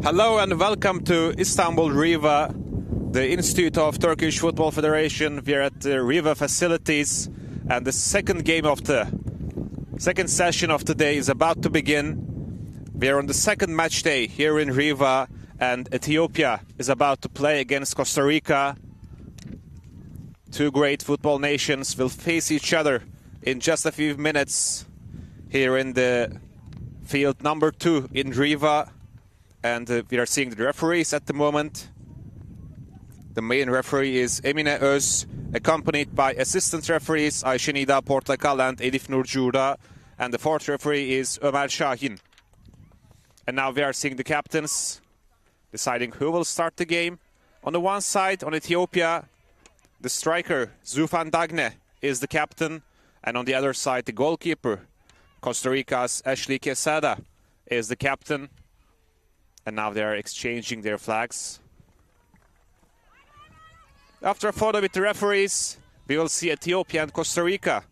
Hello and welcome to Istanbul Riva, the Institute of Turkish Football Federation. We are at the Riva facilities and the second session of today is about to begin. We are on the second match day here in Riva and Ethiopia is about to play against Costa Rica. Two great football nations will face each other in just a few minutes here in the field number 2 in Riva. And we are seeing the referees at the moment. The main referee is Emine Öz, accompanied by assistant referees Ayşe Nida Portakal and Elif Nurcura. And the fourth referee is Ömer Şahin. And now we are seeing the captains deciding who will start the game. On the one side, on Ethiopia, the striker Zufan Dagne is the captain. And on the other side, the goalkeeper, Costa Rica's Ashley Quesada, is the captain. And now they are exchanging their flags. After a photo with the referees, we will see Ethiopia and Costa Rica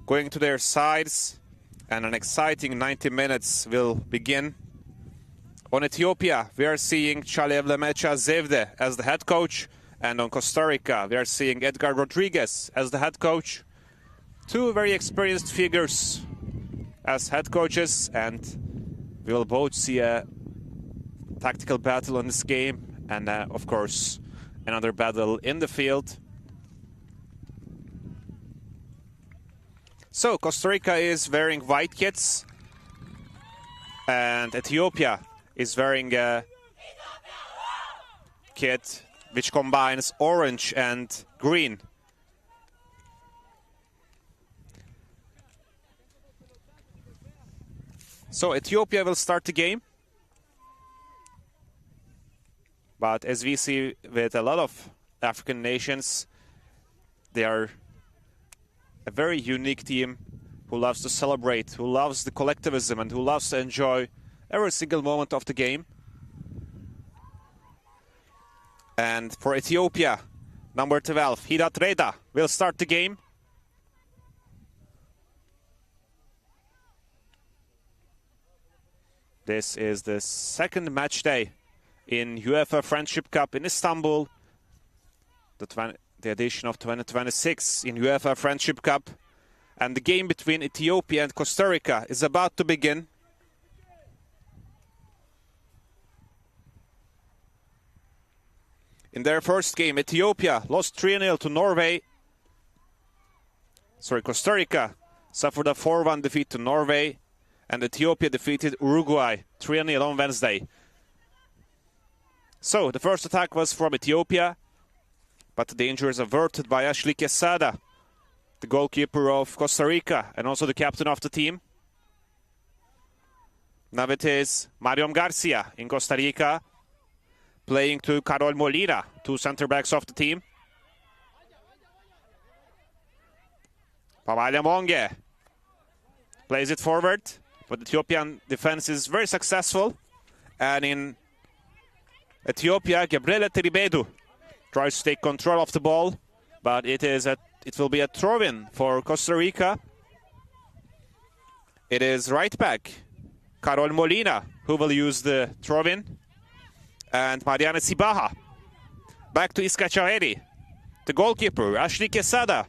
going to their sides. And an exciting 90 minutes will begin. On Ethiopia, we are seeing Çalevlemecha Zevde as the head coach. And on Costa Rica, we are seeing Edgar Rodriguez as the head coach. Two very experienced figures as head coaches. And we will both see a tactical battle in this game, and of course another battle in the field. So Costa Rica is wearing white kits and Ethiopia is wearing a kit which combines orange and green. So Ethiopia will start the game. But as we see with a lot of African nations, they are a very unique team who loves to celebrate, who loves the collectivism, and who loves to enjoy every single moment of the game. And for Ethiopia, number 12, Hidat Reda, will start the game. This is the second match day in UEFA Friendship Cup in Istanbul, the edition of 2026 in UEFA Friendship Cup. And the game between Ethiopia and Costa Rica is about to begin. In their first game, Ethiopia lost 3-0 to Norway. Costa Rica suffered a 4-1 defeat to Norway. And Ethiopia defeated Uruguay 3-0 on Wednesday. So, the first attack was from Ethiopia, but the danger is averted by Ashley Quesada, the goalkeeper of Costa Rica and also the captain of the team. Now it is Mariam Garcia in Costa Rica, playing to Carol Molina, two center-backs of the team. Pamela Monge plays it forward, but the Ethiopian defense is very successful. And in Ethiopia, Gabriela Teribedu tries to take control of the ball, but it will be a throw-in for Costa Rica. It is right back Carol Molina who will use the throw-in, and Mariana Sibaha back to Iska Chaveri, the goalkeeper Ashley Quesada.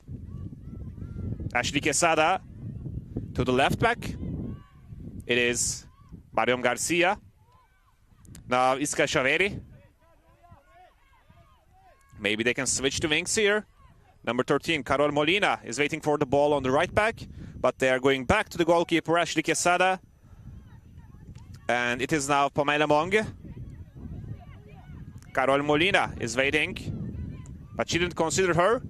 Ashley Quesada to the left back. It is Mariam Garcia. Now Iska Chaveri. Maybe they can switch to wings here. Number 13, Carol Molina, is waiting for the ball on the right back. But they are going back to the goalkeeper, Ashley Quesada. And it is now Pamela Monge. Carol Molina is waiting. But she didn't consider her.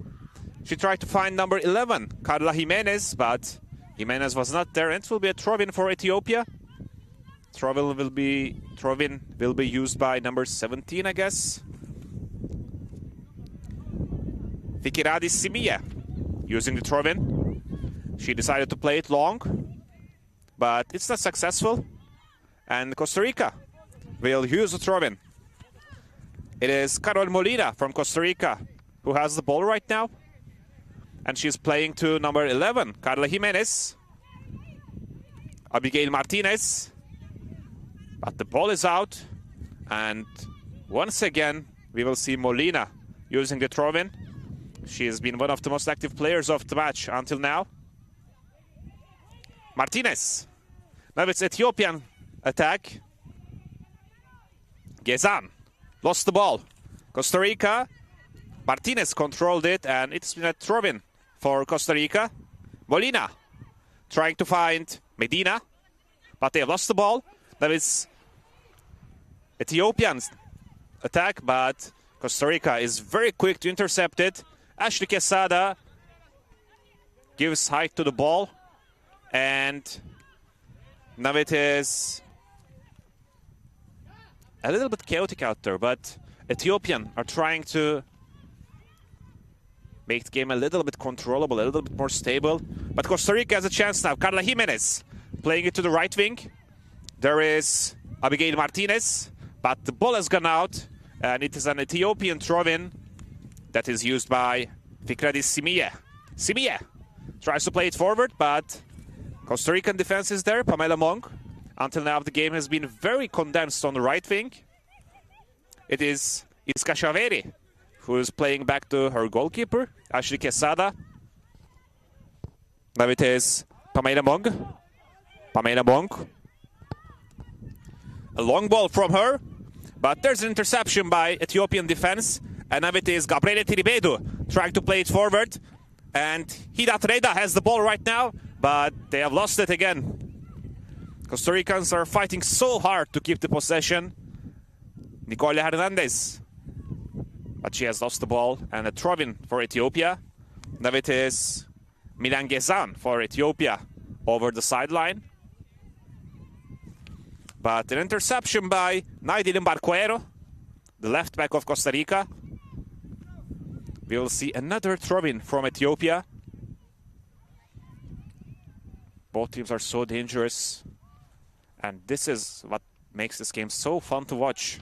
She tried to find number 11, Carla Jimenez. But Jimenez was not there. And it will be a throw-in for Ethiopia. Throw-in will be used by number 17, I guess. Fikiradis Simiye using the throw-in. She decided to play it long, but it's not successful. And Costa Rica will use the throw-in. It is Carol Molina from Costa Rica who has the ball right now. And she's playing to number 11, Carla Jimenez. Abigail Martinez. But the ball is out. And once again, we will see Molina using the throw-in. She has been one of the most active players of the match until now. Martinez. Now it's Ethiopian attack. Gezan lost the ball. Costa Rica. Martinez controlled it, and it's been a throw-in for Costa Rica. Molina trying to find Medina, but they have lost the ball. Now it's Ethiopians attack, but Costa Rica is very quick to intercept it. Ashley Quesada gives height to the ball, and now it is a little bit chaotic out there, but Ethiopian are trying to make the game a little bit controllable, a little bit more stable. But Costa Rica has a chance now. Carla Jimenez playing it to the right wing. There is Abigail Martinez, but the ball has gone out, and it is an Ethiopian throw-in that is used by Fikradis Simiye. Simiye tries to play it forward, but Costa Rican defense is there. Pamela Monk. Until now, the game has been very condensed on the right wing. It is Iska Shaveri who is playing back to her goalkeeper, Ashley Quesada. Now it is Pamela Monk. Pamela Monk. A long ball from her, but there's an interception by Ethiopian defense. And now it is Gabriele Tiribedu trying to play it forward. And Hidat Reda has the ball right now, but they have lost it again. Costa Ricans are fighting so hard to keep the possession. Nicole Hernandez. But she has lost the ball, and a throw-in for Ethiopia. Now it is Milan Gezan for Ethiopia over the sideline. But an interception by Naidilin Barquero, the left back of Costa Rica. We will see another throw-in from Ethiopia. Both teams are so dangerous. And this is what makes this game so fun to watch.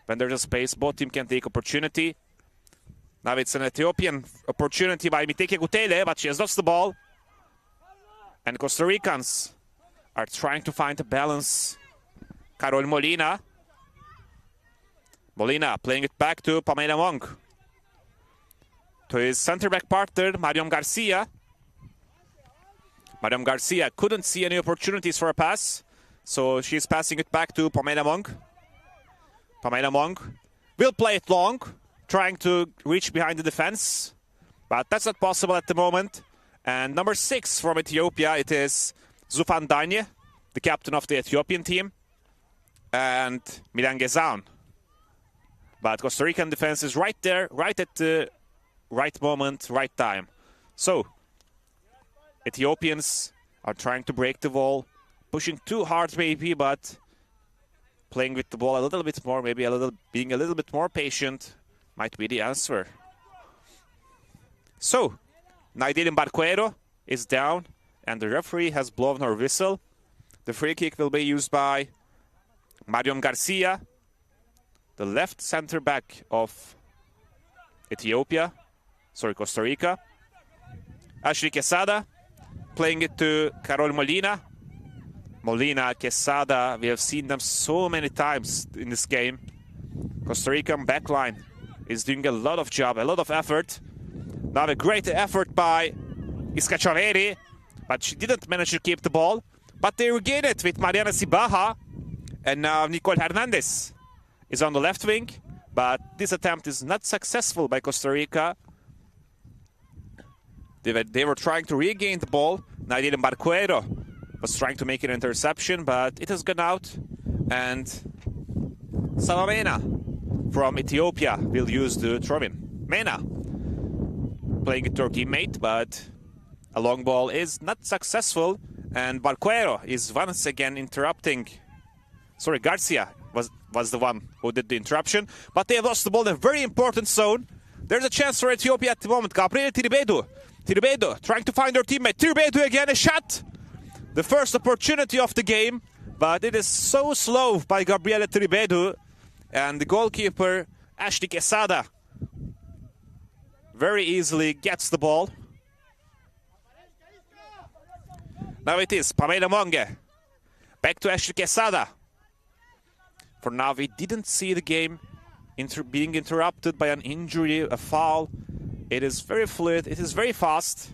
When there's a space, both teams can take opportunity. Now it's an Ethiopian opportunity by Miteke Gutele, but she has lost the ball. And Costa Ricans are trying to find a balance. Carol Molina. Molina playing it back to Pamela Monk. To his center-back partner, Mariam Garcia. Mariam Garcia couldn't see any opportunities for a pass, so she's passing it back to Pamela Monk. Pamela Monk will play it long, trying to reach behind the defense, but that's not possible at the moment. And number 6 from Ethiopia, it is Zufan Danye, the captain of the Ethiopian team, and Milan Gezan. But Costa Rican defense is right there, right at the right moment, right time. So, Ethiopians are trying to break the wall, pushing too hard maybe, but playing with the ball a little bit more, maybe being a little bit more patient might be the answer. So, Naidilin Barquero is down, and the referee has blown her whistle. The free kick will be used by Mariam Garcia, the left center back of Costa Rica. Ashley Quesada playing it to Carol Molina. Molina, Quesada, we have seen them so many times in this game. Costa Rican backline is doing a lot of job, a lot of effort. Now a great effort by Iska Chaveri, but she didn't manage to keep the ball. But they regain it with Mariana Sibaha. And now Nicole Hernandez is on the left wing. But this attempt is not successful by Costa Rica. They were trying to regain the ball. Naidilin Barquero was trying to make an interception, but it has gone out. And Salamena from Ethiopia will use the throw-in. Mena playing it to her teammate, but a long ball is not successful. And Barquero is once again interrupting. Sorry, Garcia was the one who did the interruption. But they have lost the ball in a very important zone. There's a chance for Ethiopia at the moment. Gabriele Tiribedu. Tiribedu trying to find her teammate. Tiribedu again, a shot. The first opportunity of the game, but it is so slow by Gabriele Tiribedu. And the goalkeeper, Ashley Quesada, very easily gets the ball. Now it is Pamela Monge. Back to Ashley Quesada. For now, we didn't see the game being interrupted by an injury, a foul. It is very fluid, it is very fast.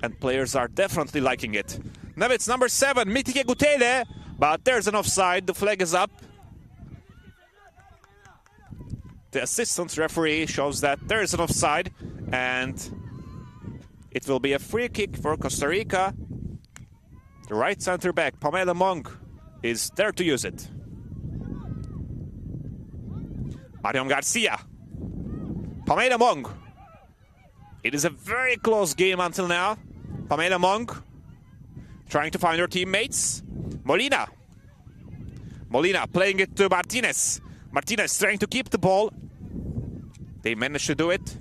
And players are definitely liking it. Now it's number 7, Mitike Gutele. But there's an offside, the flag is up. The assistant referee shows that there is an offside. And it will be a free kick for Costa Rica. The right center back, Pamela Monk, is there to use it. Mariam Garcia. Pamela Monk. It is a very close game until now. Pamela Monk trying to find her teammates. Molina. Molina playing it to Martinez. Martinez trying to keep the ball. They managed to do it.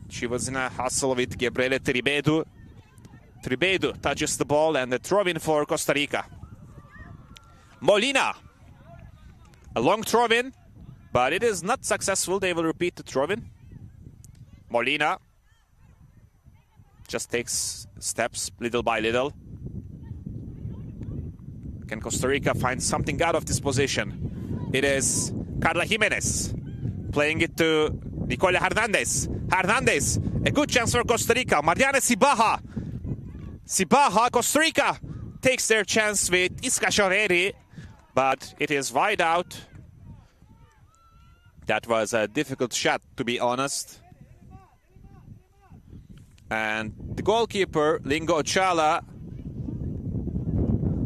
She was in a hustle with Gabriele Tribedu. Tribedu touches the ball and a throw-in for Costa Rica. Molina. A long throw-in, but it is not successful. They will repeat the throw-in. Molina just takes steps little by little. Can Costa Rica find something out of this position? It is Carla Jimenez playing it to Nicola Hernandez. Hernandez, a good chance for Costa Rica. Mariana Sibaha. Sibaha, Costa Rica takes their chance with Iska Chaveri, but it is wide out. That was a difficult shot, to be honest. And the goalkeeper, Lingo Ochala,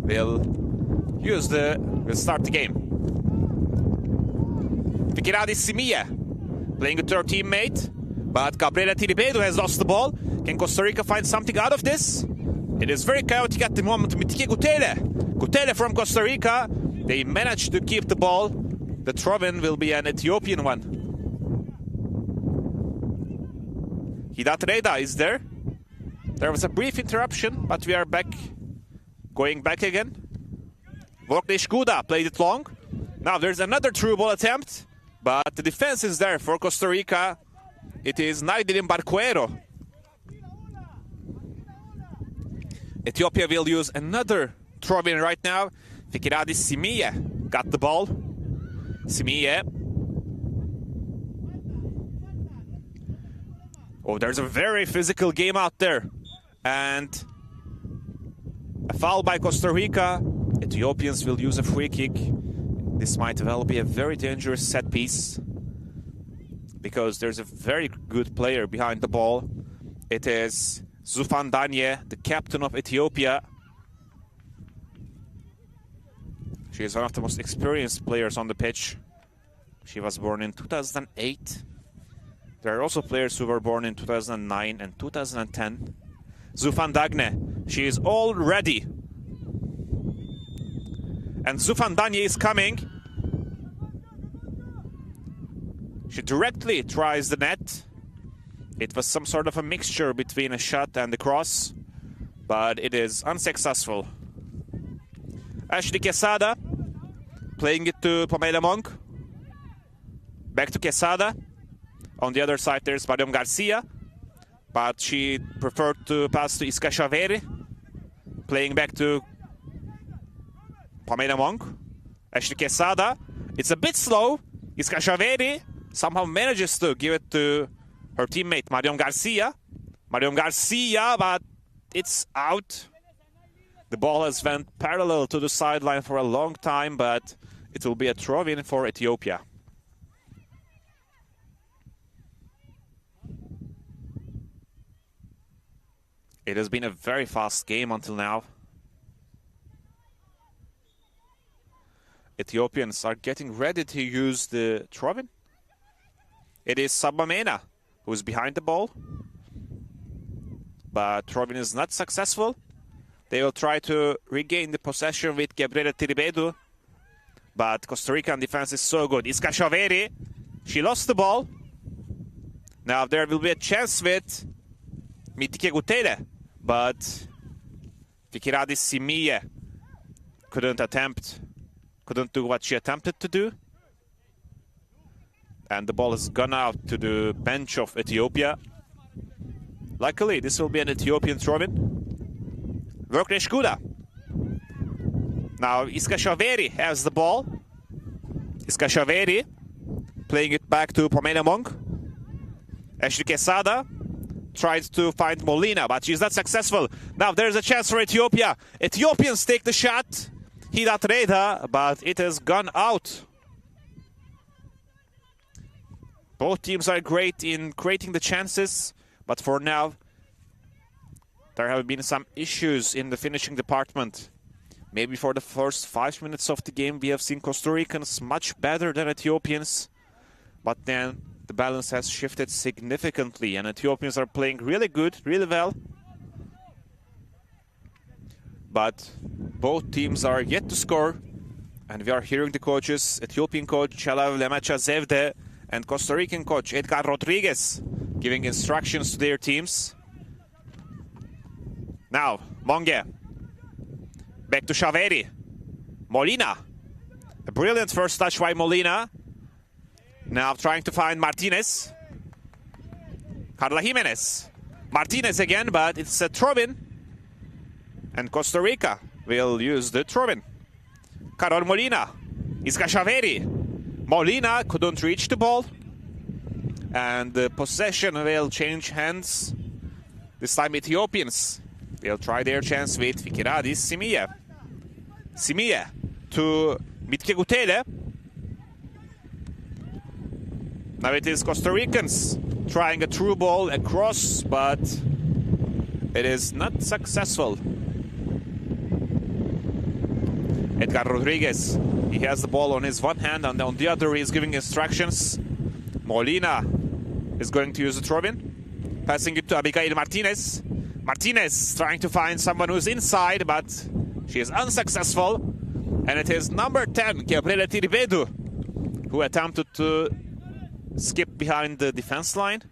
will start the game. Fikiradi Simia playing with her teammate, but Gabriela Tiribedo has lost the ball. Can Costa Rica find something out of this? It is very chaotic at the moment. Mitike Gutele. Gutele from Costa Rica. They managed to keep the ball. The throw-in will be an Ethiopian one. Hidat Reda is there. There was a brief interruption, but we are back. Going back again. Vorkne Shkuda played it long. Now there's another through ball attempt, but the defense is there for Costa Rica. It is Naidirim Barquero. Ethiopia will use another throw-in right now. Fikiradi Simie got the ball. Simie. Oh, there's a very physical game out there. And a foul by Costa Rica. Ethiopians will use a free kick. This might well be a very dangerous set piece, because there's a very good player behind the ball. It is Zufan Danye, the captain of Ethiopia. She is one of the most experienced players on the pitch. She was born in 2008. There are also players who were born in 2009 and 2010. Zufan Dagne, she is all ready. And Zufan Danye is coming. She directly tries the net. It was some sort of a mixture between a shot and the cross, but it is unsuccessful. Ashley Quesada playing it to Pamela Monk. Back to Quesada. On the other side there's Mariam Garcia, but she preferred to pass to Iska Chaveri. Playing back to Pamela Monk. Ashley Quesada. It's a bit slow. Iska Chaveri somehow manages to give it to her teammate Mariam Garcia. Mariam Garcia, but it's out. The ball has went parallel to the sideline for a long time, but it will be a throw-in for Ethiopia. It has been a very fast game until now. Ethiopians are getting ready to use the throw-in. It is Sabamena who is behind the ball, but throw-in is not successful. They will try to regain the possession with Gabriela Tiribedu, but Costa Rican defense is so good. Iska Chaveri, she lost the ball. Now there will be a chance with Mitike Gutele, but Fikiradi Simie couldn't do what she attempted to do. And the ball has gone out to the bench of Ethiopia. Luckily, this will be an Ethiopian throw-in. Vorkne Shkuda. Now Iskashaveri has the ball. Iskashaveri playing it back to Pomena Monk. Ashley Quesada tries to find Molina, but she's not successful. Now there's a chance for Ethiopia. Ethiopians take the shot. Hidat Reda, but it has gone out. Both teams are great in creating the chances, but for now, there have been some issues in the finishing department. Maybe for the first 5 minutes of the game, we have seen Costa Ricans much better than Ethiopians, but then the balance has shifted significantly, and Ethiopians are playing really good, really well. But both teams are yet to score, and we are hearing the coaches, Ethiopian coach Chalav Lemacha Zevde and Costa Rican coach Edgar Rodriguez giving instructions to their teams. Now, Monge. Back to Shaveri. Molina. A brilliant first touch by Molina. Now trying to find Martinez. Carla Jimenez. Martinez again, but it's a throw-in. And Costa Rica will use the throw-in. Carol Molina. Iska Shaveri. Molina couldn't reach the ball. And the possession will change hands. This time Ethiopians will try their chance with Fikiradis Simiye. Simiye to Mitke Gutele. Now it is Costa Ricans trying a through ball across, but it is not successful. Edgar Rodriguez, he has the ball on his one hand, and on the other he is giving instructions. Molina is going to use the throw-in, passing it to Abigail Martinez. Martinez trying to find someone who's inside, but she is unsuccessful. And it is number 10, Gabriela Tiribedu, who attempted to skip behind the defense line.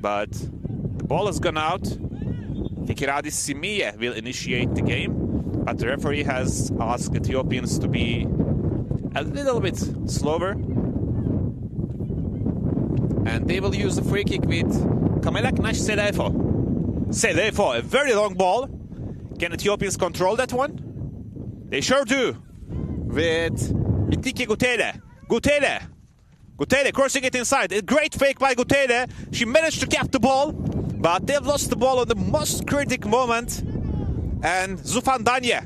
But the ball has gone out. Fikiradis Simiye will initiate the game. But the referee has asked Ethiopians to be a little bit slower. And they will use the free kick with Kamelaknash Selefo. Selefo, a very long ball. Can Ethiopians control that one? They sure do. With Mitike Gutele. Gutele crossing it inside. A great fake by Gutele. She managed to cap the ball, but they've lost the ball on the most critical moment. And Zufan Danye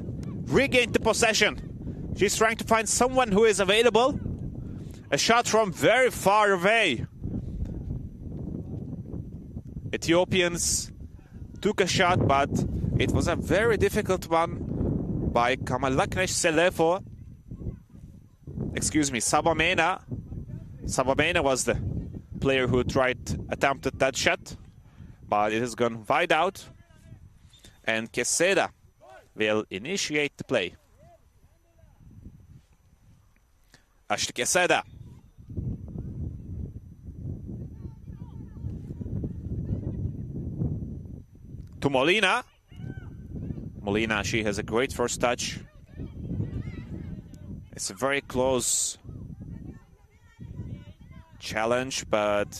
regained the possession. She's trying to find someone who is available. A shot from very far away. Ethiopians took a shot, but it was a very difficult one by Kamalaknesh Selefo. Excuse me, Sabamena. Sabamena was the player who attempted that shot, but it has gone wide out. And Quesada will initiate the play. Ashley Quesada. To Molina. Molina, she has a great first touch. It's a very close challenge, but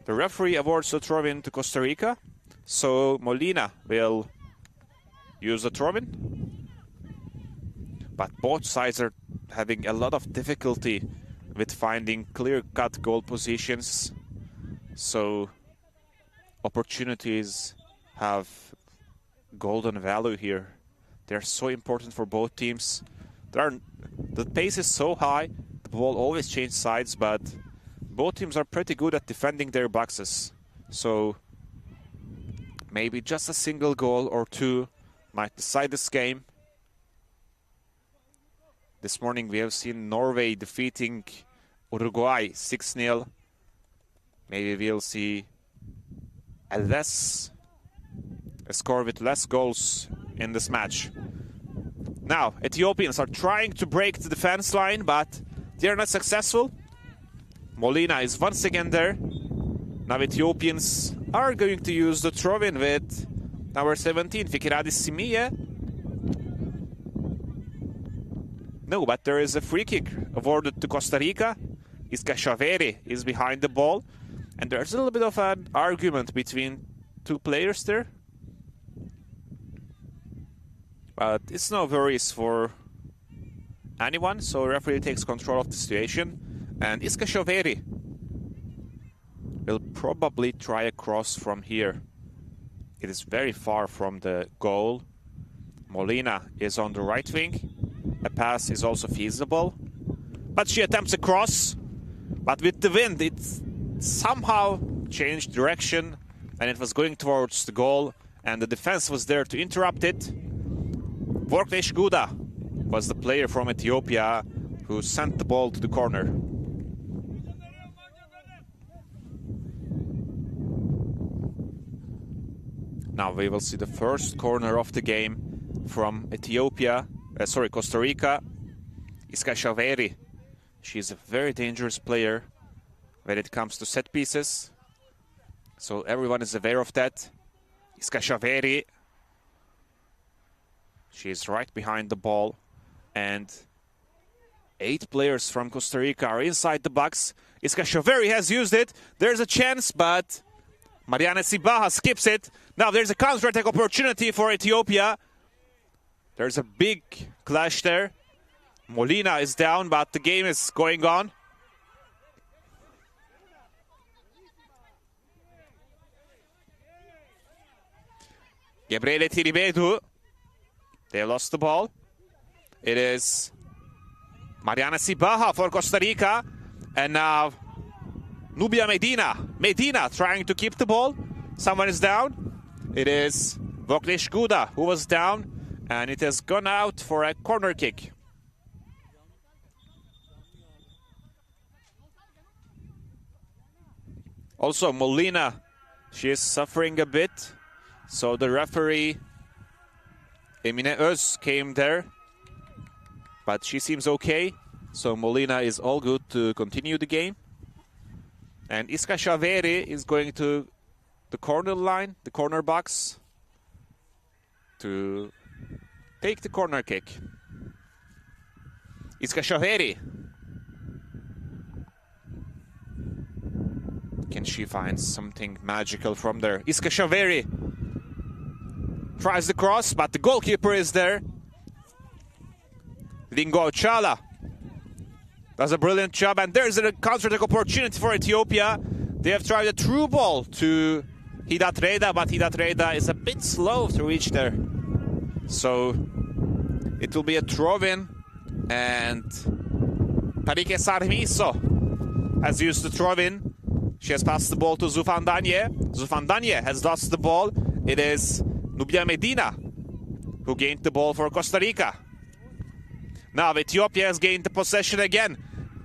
the referee awards the throw-in to Costa Rica. So Molina will use the throw-in. But both sides are having a lot of difficulty with finding clear-cut goal positions. So opportunities have golden value here. They're so important for both teams. The pace is so high, the ball always changes sides, but both teams are pretty good at defending their boxes. So maybe just a single goal or two might decide this game. This morning we have seen Norway defeating Uruguay 6-0. Maybe we'll see a score with less goals in this match. Now, Ethiopians are trying to break the defense line, but they're not successful. Molina is once again there. Now Ethiopians are going to use the throw-in with number 17, Fikiradis Simiye. No, but there is a free kick awarded to Costa Rica. Iska Shaveri is behind the ball. And there's a little bit of an argument between two players there. But it's no worries for anyone, so referee takes control of the situation. And Iska Shoveri will probably try a cross from here. It is very far from the goal. Molina is on the right wing. A pass is also feasible. But she attempts a cross. But with the wind, it somehow changed direction. And it was going towards the goal. And the defense was there to interrupt it. Vorknesh Guda was the player from Ethiopia who sent the ball to the corner. Now we will see the first corner of the game from Costa Rica. Iska Shoveri. She's a very dangerous player when it comes to set pieces. So everyone is aware of that. Iska Shoveri. She's right behind the ball. And 8 players from Costa Rica are inside the box. Iska Shoveri has used it. There's a chance, but Mariana Sibaha skips it. Now there's a counter-attack opportunity for Ethiopia. There's a big clash there. Molina is down, but the game is going on. Gabriele Tiribedu. They lost the ball. It is Mariana Sibaha for Costa Rica. And now Nubia Medina. Medina trying to keep the ball. Someone is down. It is Vorknesh Guda who was down. And it has gone out for a corner kick. Also Molina, she is suffering a bit. So the referee Emine Öz came there, but she seems okay. So Molina is all good to continue the game. And Iska Shoveri is going to the corner line, the corner box, to take the corner kick. Iska Shoveri. Can she find something magical from there? Iska Shoveri tries the cross, but the goalkeeper is there. Lingo Chala does a brilliant job, and there's a counter-attack opportunity for Ethiopia. They have tried a through ball to Hidat Reda, but Hidat Reda is a bit slow to reach there. So it will be a throw-in, and Parike Sarmiso has used the throw-in. She has passed the ball to Zufandanye. Zufandanye has lost the ball. It is Nubia Medina who gained the ball for Costa Rica. Now Ethiopia has gained the possession again.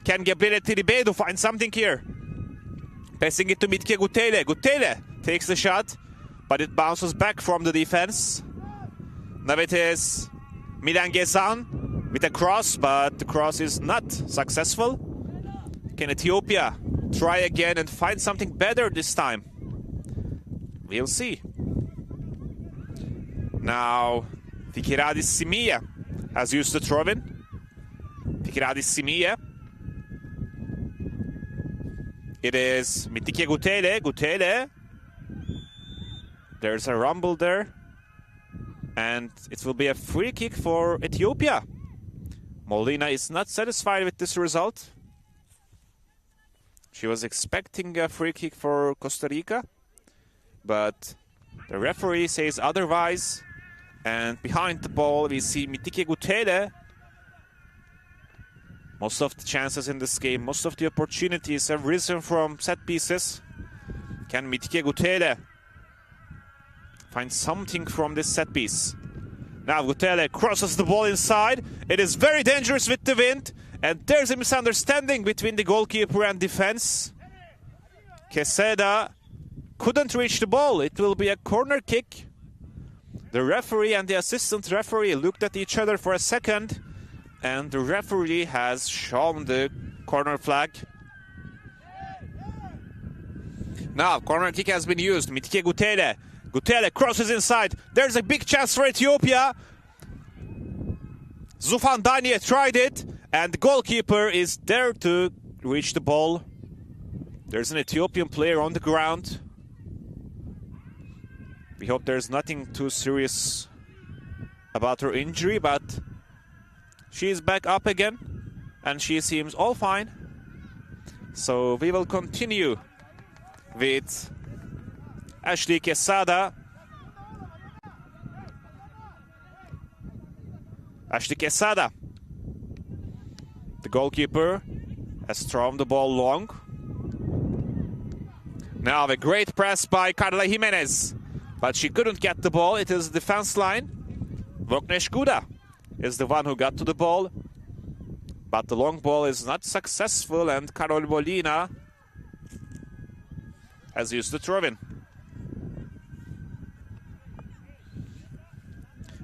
Can Gabriele Tiribedu find something here? Passing it to Mitke Gutele. Gutele takes the shot, but it bounces back from the defense. Now it is Milan Gezan with a cross, but the cross is not successful. Can Ethiopia try again and find something better this time? We'll see. Now, Fikiradis Simiye has used the throw-in. Fikiradis Simiye. It is Mitike Gutele. Gutele. There's a rumble there. And it will be a free kick for Ethiopia. Molina is not satisfied with this result. She was expecting a free kick for Costa Rica, but the referee says otherwise. And behind the ball, we see Mitike Gutele. Most of the chances in this game, most of the opportunities have risen from set pieces. Can Mitike Gutele find something from this set piece? Now Gutele crosses the ball inside. It is very dangerous with the wind. And there's a misunderstanding between the goalkeeper and defense. Quesada couldn't reach the ball. It will be a corner kick. The referee and the assistant referee looked at each other for a second, and the referee has shown the corner flag. Now, corner kick has been used. Mitike Gutele. Gutele crosses inside. There's a big chance for Ethiopia. Zufandanye tried it, and the goalkeeper is there to reach the ball. There's an Ethiopian player on the ground. We hope there's nothing too serious about her injury, but she's back up again and she seems all fine. So we will continue with Ashley Quesada. Ashley Quesada, the goalkeeper, has thrown the ball long. Now a great press by Carla Jimenez, but she couldn't get the ball. It is the defense line. Voknesh Guda is the one who got to the ball, but the long ball is not successful, and Carol Molina has used the throw-in.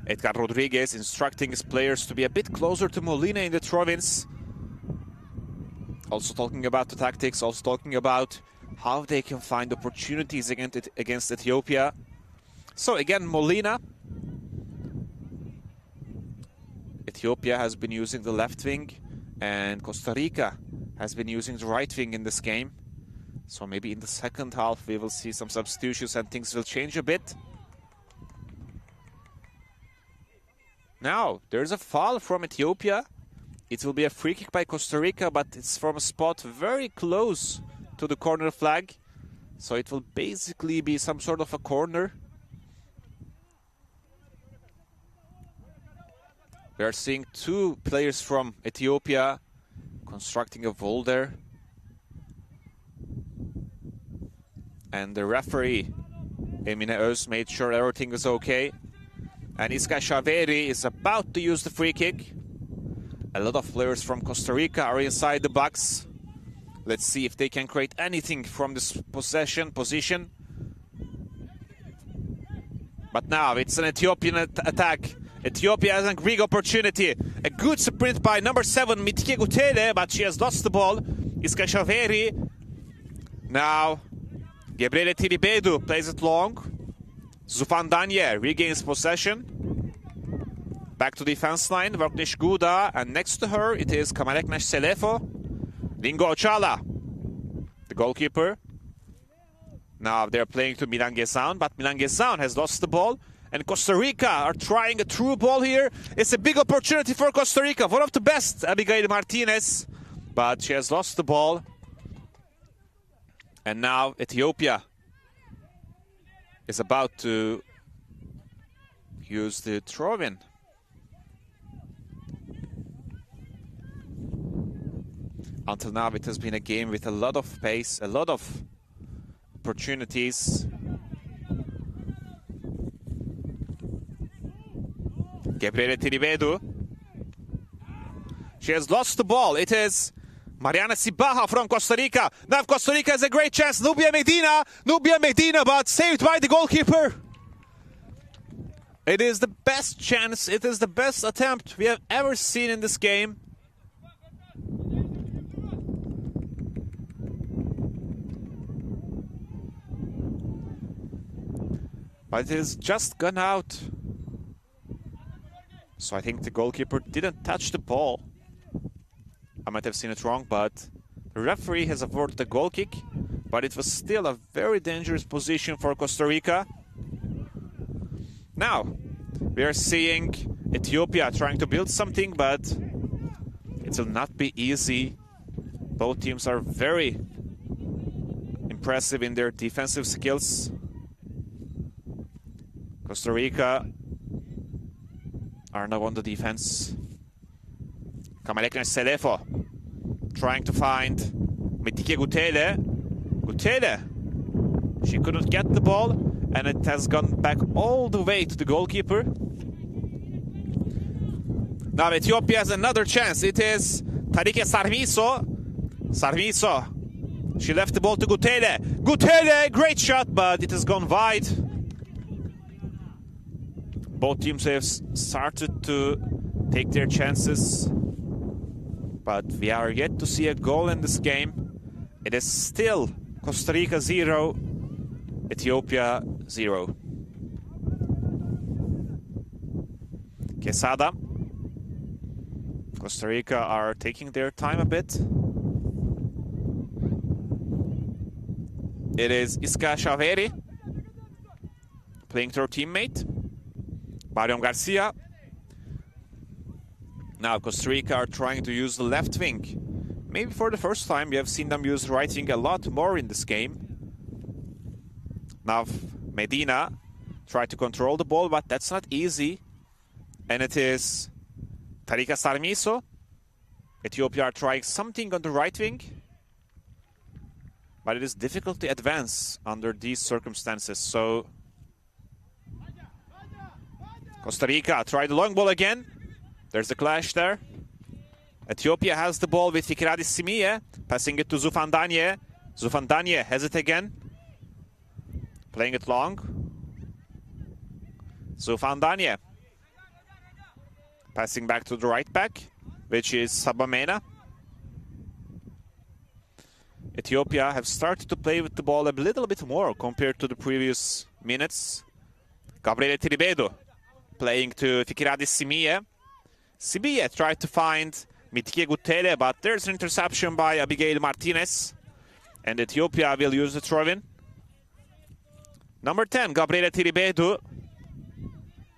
Edgar Rodriguez instructing his players to be a bit closer to Molina in the throw-ins. Also talking about the tactics, also talking about how they can find opportunities against Ethiopia. So again, Molina. Ethiopia has been using the left wing, and Costa Rica has been using the right wing in this game. So maybe in the second half we will see some substitutions and things will change a bit. Now, there's a foul from Ethiopia. It will be a free kick by Costa Rica, but it's from a spot very close to the corner flag. So it will basically be some sort of a corner. We are seeing two players from Ethiopia constructing a wall there. And the referee, Emine Öz, made sure everything was okay. And Iska Shaveri is about to use the free kick. A lot of players from Costa Rica are inside the box. Let's see if they can create anything from this position. But now it's an Ethiopian attack. Ethiopia has a big opportunity. A good sprint by number 7, Mitike Gutele, but she has lost the ball. Iska Shaveri. Now, Gabriele Tiribedu plays it long. Zufan Danye regains possession. Back to defense line, Voknesh Guda, and next to her it is Kamaleknash Selefo. Dingo Ochala, the goalkeeper. Now they're playing to Milan Gezan, but Milan Gezan has lost the ball. And Costa Rica are trying a through ball here. It's a big opportunity for Costa Rica. One of the best, Abigail Martinez. But she has lost the ball. And now Ethiopia is about to use the throw-in. Until now it has been a game with a lot of pace, a lot of opportunities. Gabriele Tiribedu. She has lost the ball. It is Mariana Sibaha from Costa Rica. Now Costa Rica has a great chance. Nubia Medina, but saved by the goalkeeper. It is the best chance. It is the best attempt we have ever seen in this game. But it has just gone out. So I think the goalkeeper didn't touch the ball. I might have seen it wrong, but the referee has awarded the goal kick. But it was still a very dangerous position for Costa Rica. Now, we are seeing Ethiopia trying to build something, but it will not be easy. Both teams are very impressive in their defensive skills. Costa Rica are now on the defense. Kamaleknash Selefo trying to find Mitike Gutele. She couldn't get the ball, and it has gone back all the way to the goalkeeper. Now Ethiopia has another chance. It is Tarike Sarmiso. She left the ball to Gutele, great shot, but it has gone wide. Both teams have started to take their chances, but we are yet to see a goal in this game. It is still Costa Rica 0, Ethiopia 0. Quesada. Costa Rica are taking their time a bit. It is Iska Shaveri playing to her teammate. Mariam Garcia Now Costa Rica are trying to use the left wing. Maybe for the first time we have seen them use right wing a lot more in this game. Now Medina tried to control the ball, but that's not easy. And it is Tarika Sarmiso. Ethiopia are trying something on the right wing. But it is difficult to advance under these circumstances. So Costa Rica tried the long ball again. There's a clash there. Ethiopia has the ball with Fikiradis Simiye, passing it to Zufandanye. Zufandanye has it again. Playing it long. Zufandanye. Passing back to the right back, which is Sabamena. Ethiopia have started to play with the ball a little bit more compared to the previous minutes. Gabriele Tiribedo playing to Fikiradis Simiye. Simiye tried to find Mitike Gutele, but there's an interception by Abigail Martinez. And Ethiopia will use the throw-in. Number 10, Gabriele Tiribedo.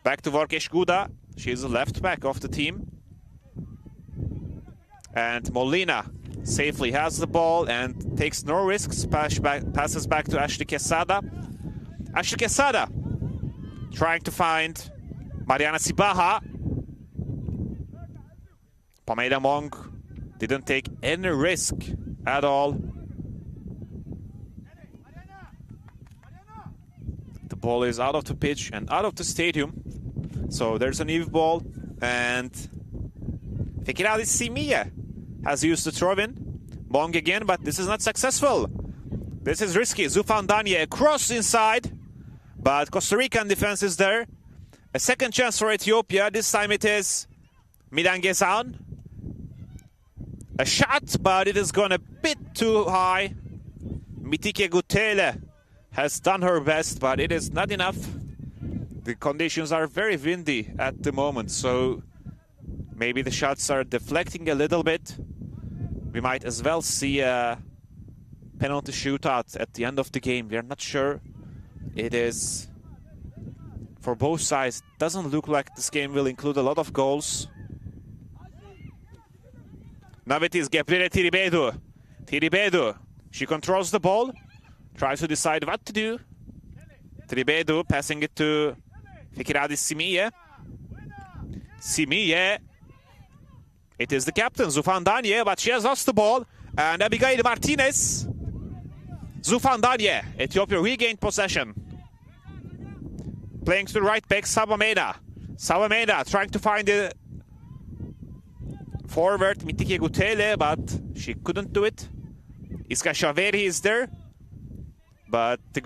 Back to Vorkesh Guda. She's the left back of the team. And Molina safely has the ball and takes no risks. Passes back to Ashley Quesada. Ashley Quesada trying to find Mariana Sibaha. Pamela Monk didn't take any risk at all. The ball is out of the pitch and out of the stadium. So there's an Eve ball, and Fikiradis Simiye has used the throw-in. Monk again, but this is not successful. This is risky. Zufandanye across inside, but Costa Rican defense is there. A second chance for Ethiopia. This time it is Midangezan. A shot, but it has gone a bit too high. Mitike Gutele has done her best, but it is not enough. The conditions are very windy at the moment, so maybe the shots are deflecting a little bit. We might as well see a penalty shootout at the end of the game. We are not sure. It is, for both sides, doesn't look like this game will include a lot of goals. Now it is Gabriele Tiribedo. Tiribedo, she controls the ball, tries to decide what to do. Tiribedo passing it to Fikiradis Simiye. Simiye. It is the captain, Zufandanye, but she has lost the ball. And Abigail Martinez. Zufandanye. Ethiopia regained possession. Playing to the right back, Sabamena. Sabamena trying to find the forward, Mitike Gutele, but she couldn't do it. Iska Shaveri is there. But the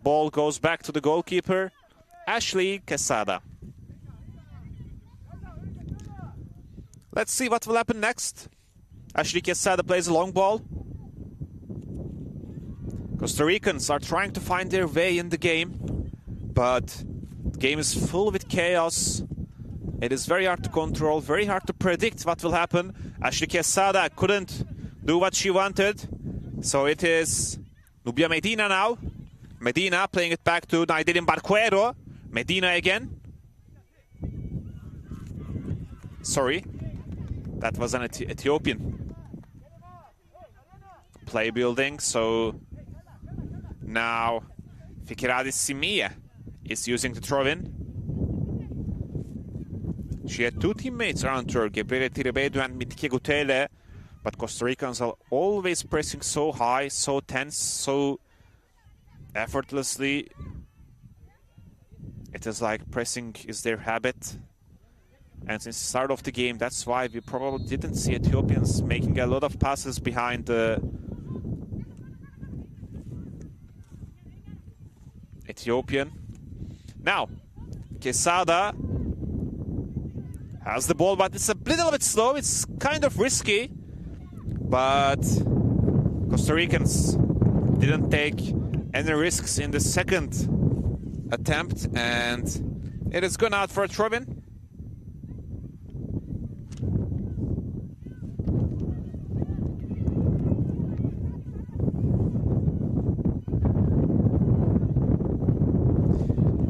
ball goes back to the goalkeeper, Ashley Quesada. Let's see what will happen next. Ashley Quesada plays a long ball. Costa Ricans are trying to find their way in the game, but the game is full with chaos. It is very hard to control, very hard to predict what will happen. Ashley Quesada couldn't do what she wanted, so it is Nubia Medina now. Medina playing it back to Naidirin Barquero. Medina again. Sorry. That was an Ethiopian play building. So now Fikiradis Simiye is using the throw-in. She had two teammates around her, Gabriele Tiribedo and Mitike Gutele. But Costa Ricans are always pressing so high, so tense, so effortlessly. It is like pressing is their habit. And since the start of the game, that's why we probably didn't see Ethiopians making a lot of passes behind the Ethiopian. Now, Quesada has the ball, but it's a little bit slow. It's kind of risky. But Costa Ricans didn't take any risks in the second attempt, and it is gone out for a throw-in.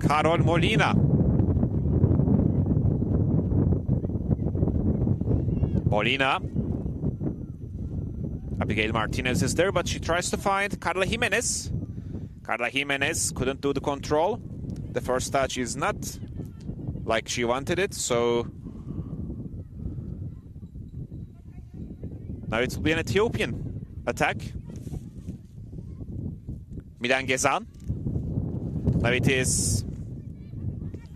Carol Molina. Molina. Abigail Martinez is there, but she tries to find Carla Jimenez. Carla Jimenez couldn't do the control. The first touch is not like she wanted it, so now it will be an Ethiopian attack. Milan Gezan. Now it is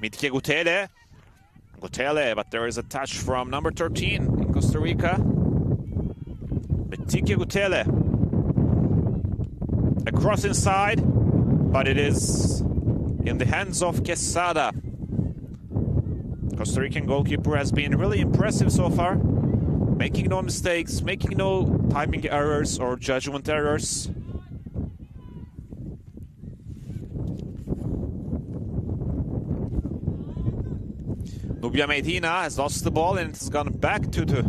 Mitke Gutele. Gutele, but there is a touch from number 13 in Costa Rica. Mitke Gutele. A cross inside, but it is in the hands of Quesada. Costa Rican goalkeeper has been really impressive so far, making no mistakes, making no timing errors or judgment errors. Nubia Medina has lost the ball and it has gone back to the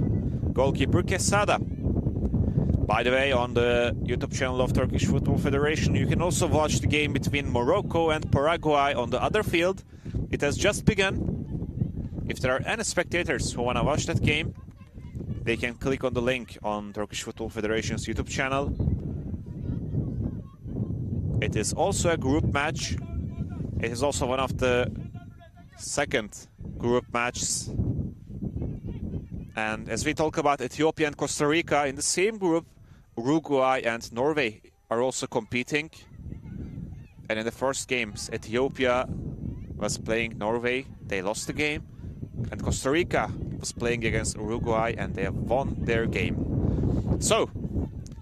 goalkeeper Quesada. By the way, on the YouTube channel of Turkish Football Federation, you can also watch the game between Morocco and Paraguay on the other field. It has just begun. If there are any spectators who want to watch that game, they can click on the link on Turkish Football Federation's YouTube channel. It is also a group match. It is also one of the second group matches. And as we talk about Ethiopia and Costa Rica in the same group, Uruguay and Norway are also competing. And in the first games, Ethiopia was playing Norway. They lost the game. And Costa Rica was playing against Uruguay and they have won their game. So,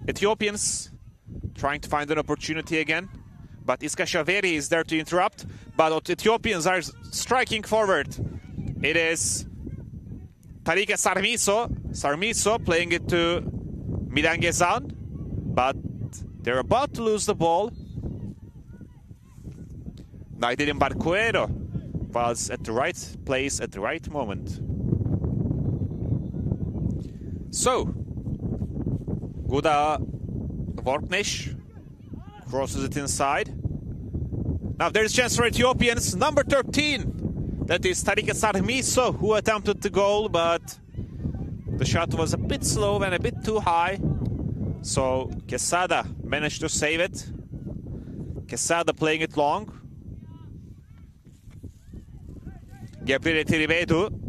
Ethiopians trying to find an opportunity again. But Iska Shaveri is there to interrupt. But Ethiopians are striking forward. It is Tarika Sarmiso playing it to Milan Gezan, but they're about to lose the ball. Naiderin Barquero was at the right place at the right moment. So, Guda Vorpnish crosses it inside. Now there's a chance for Ethiopians. Number 13, that is Tarika Sarmiso, who attempted the goal, but the shot was a bit slow and a bit too high. So Quesada managed to save it. Quesada playing it long. Gabriele Tiribedu.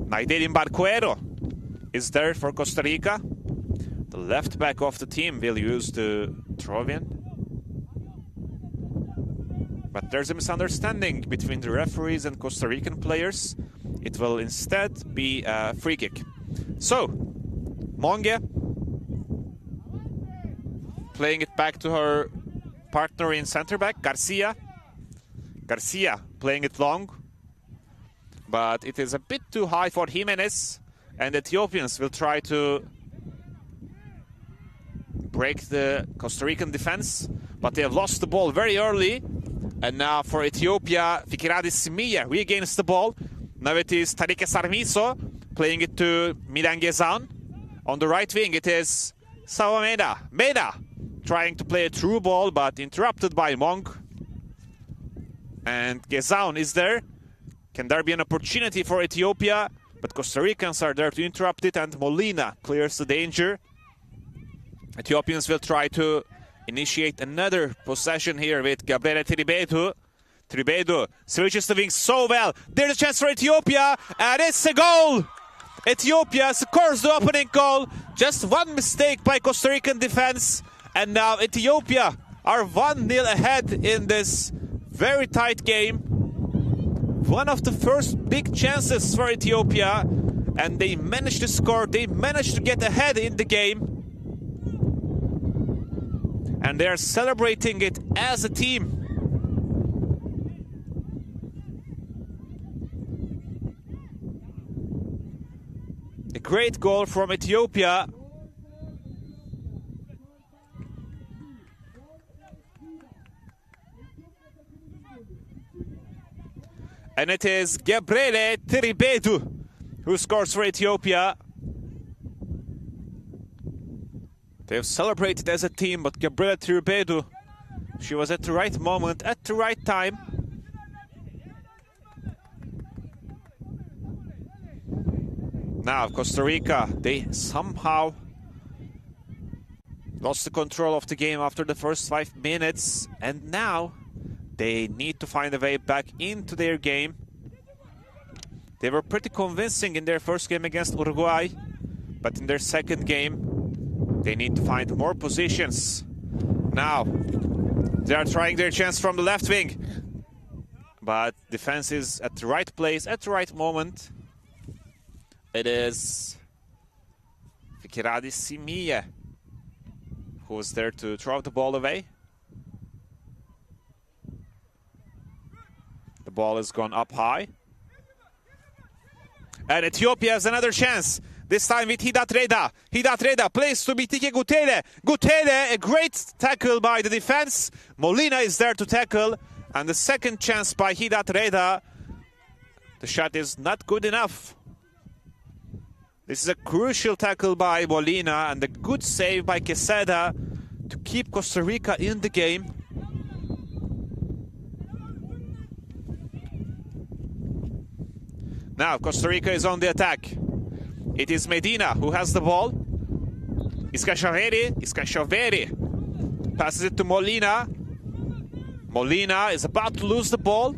Naiderin Barquero is there for Costa Rica. The left back of the team will use the throw-in. But there's a misunderstanding between the referees and Costa Rican players. It will instead be a free kick. So, Monge playing it back to her partner in center back, Garcia. Garcia playing it long. But it is a bit too high for Jimenez. And the Ethiopians will try to break the Costa Rican defense. But they have lost the ball very early. And now for Ethiopia, Fikiradis Simiya regains the ball. Now it is Tarike Sarmiso playing it to Milan Gezan. On the right wing, it is Sawameda. Meda trying to play a through ball, but interrupted by Monk. And Gezan is there. Can there be an opportunity for Ethiopia? But Costa Ricans are there to interrupt it, and Molina clears the danger. Ethiopians will try to initiate another possession here with Gabriele Tiribedu. Tiribedu switches the wing so well. There's a chance for Ethiopia, and it's a goal! Ethiopia scores the opening goal. Just one mistake by Costa Rican defense, and now Ethiopia are 1-0 ahead in this very tight game. One of the first big chances for Ethiopia, and they managed to score. They managed to get ahead in the game. And they are celebrating it as a team. A great goal from Ethiopia. And it is Gabriele Tiribedu who scores for Ethiopia. They've celebrated as a team, but Gabriela Tiribedu, she was at the right moment, at the right time. Now, Costa Rica, they somehow lost the control of the game after the first 5 minutes, and now they need to find a way back into their game. They were pretty convincing in their first game against Uruguay, but in their second game, they need to find more positions. Now, they are trying their chance from the left wing, but defense is at the right place, at the right moment. It is Fikiradi Simiye who was there to throw the ball away. The ball has gone up high. And Ethiopia has another chance. This time with Hidat Reda. Hidat Reda plays to Bitike Gutele. Gutele, a great tackle by the defense. Molina is there to tackle. And the second chance by Hidat Reda. The shot is not good enough. This is a crucial tackle by Molina and a good save by Quesada to keep Costa Rica in the game. Now Costa Rica is on the attack. It is Medina who has the ball. Iskashaveri passes it to Molina. Molina is about to lose the ball.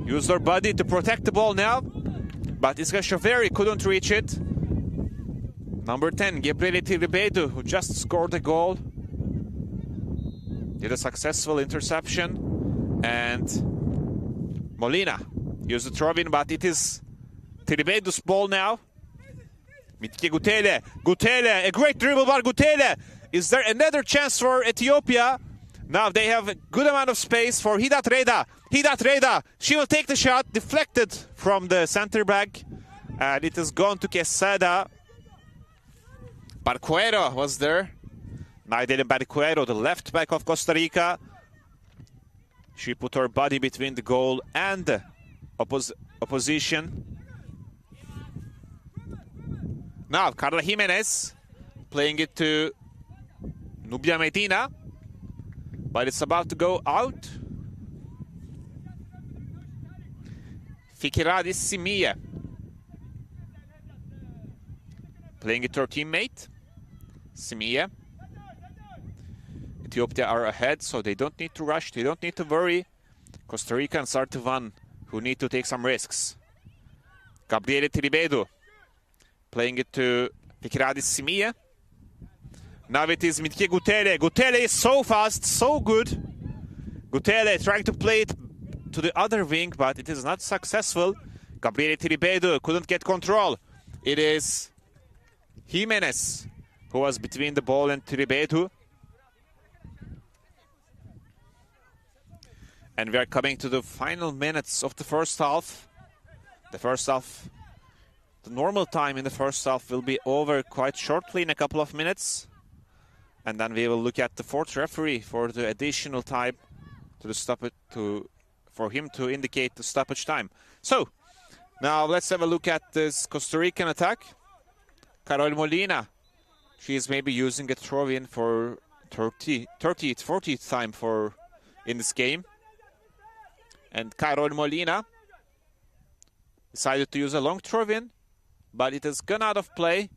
Use their body to protect the ball now. But Iskashaveri couldn't reach it. Number 10, Gabriela Tiribedu, who just scored a goal. Did a successful interception. And Molina used the throw-in, but it is Tiribedu's ball now. Mitke Gutele. Gutele, a great dribble by Gutele. Is there another chance for Ethiopia? Now they have a good amount of space for Hidat Reda. Hidat Reda, she will take the shot, deflected from the center back. And it has gone to Quesada. Barquero was there. Naidele Barquero, the left back of Costa Rica. She put her body between the goal and the opposition. Now, Carla Jimenez playing it to Nubia Medina. But it's about to go out. Fikiradis Simiye playing it to her teammate. Simiye. Ethiopia are ahead, so they don't need to rush. They don't need to worry. Costa Rica and Sartuvan, who need to take some risks. Gabriela Tiribedu playing it to Fikiradis Simiye. Now it is Mitke Gutele. Gutele is so fast, so good. Gutele trying to play it to the other wing, but it is not successful. Gabriela Tiribedu couldn't get control. It is Jimenez who was between the ball and Tiribedu. And we are coming to the final minutes of the first half. The first half, the normal time in the first half will be over quite shortly in a couple of minutes. And then we will look at the fourth referee for the additional time to the stoppage, for him to indicate the stoppage time. So, now let's have a look at this Costa Rican attack. Carol Molina, she is maybe using a throw-in for 30th, 40th time in this game. And Carol Molina decided to use a long throw-in, but it has gone out of play.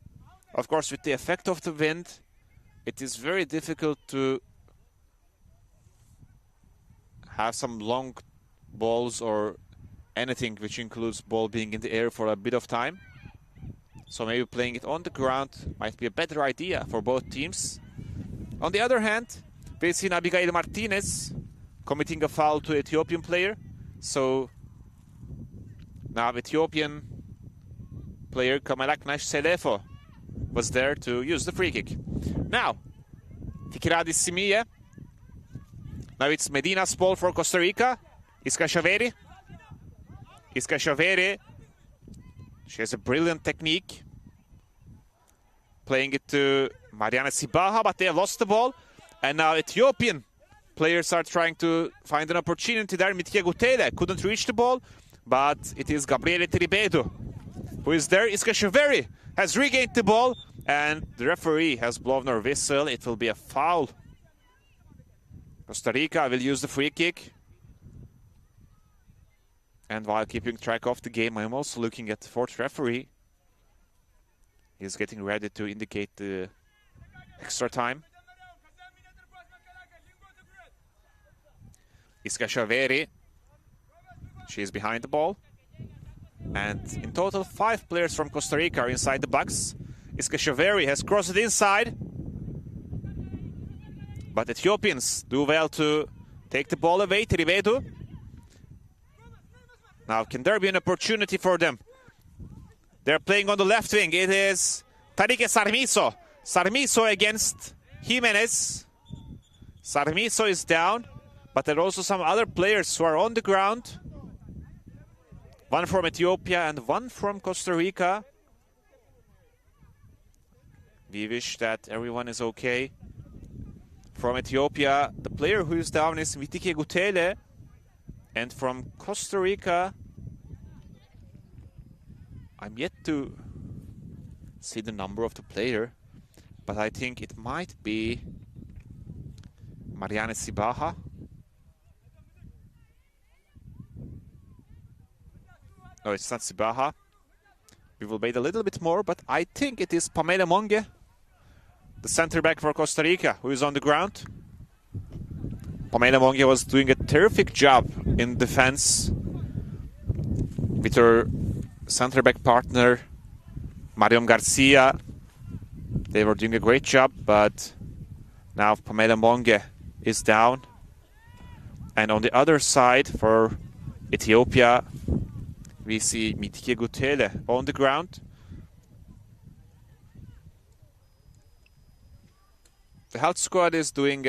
Of course, with the effect of the wind, it is very difficult to have some long balls or anything which includes ball being in the air for a bit of time. So maybe playing it on the ground might be a better idea for both teams. On the other hand, we've seen Abigail Martinez committing a foul to Ethiopian player. So now Ethiopian player Kamalaknash Selefo was there to use the free kick. Now, Fikiradis Simiye. Now it's Medina's ball for Costa Rica. Iskashaveri. Iskashaveri. She has a brilliant technique. Playing it to Mariana Sibaha, but they have lost the ball. And now Ethiopian players are trying to find an opportunity there. Mitke Gutele couldn't reach the ball, but it is Gabriela Tiribedu who is there. Iskashaveri has regained the ball, And the referee has blown her whistle. It will be a foul. Costa Rica will use the free kick. And while keeping track of the game, I'm also looking at the fourth referee. He's getting ready to indicate the extra time. Iskashaveri. She is behind the ball. And in total, 5 players from Costa Rica are inside the box. Iskashaveri has crossed it inside. But Ethiopians do well to take the ball away. Trivedu. Now, can there be an opportunity for them? They're playing on the left wing. It is Tarike Sarmiso. Sarmiso against Jimenez. Sarmiso is down. But there are also some other players who are on the ground. One from Ethiopia and one from Costa Rica. We wish that everyone is okay. From Ethiopia, the player who is down is Mitike Gutele. And from Costa Rica, I'm yet to see the number of the player, but I think it might be Mariane Sibaha. No, it's not Sibaha. We will wait a little bit more, but I think it is Pamela Monge, the center back for Costa Rica, who is on the ground. Pamela Monge was doing a terrific job in defense with her center back partner, Mariam Garcia. They were doing a great job, but now Pamela Monge is down. And on the other side, for Ethiopia, we see Mitike Gutele on the ground. The health squad is doing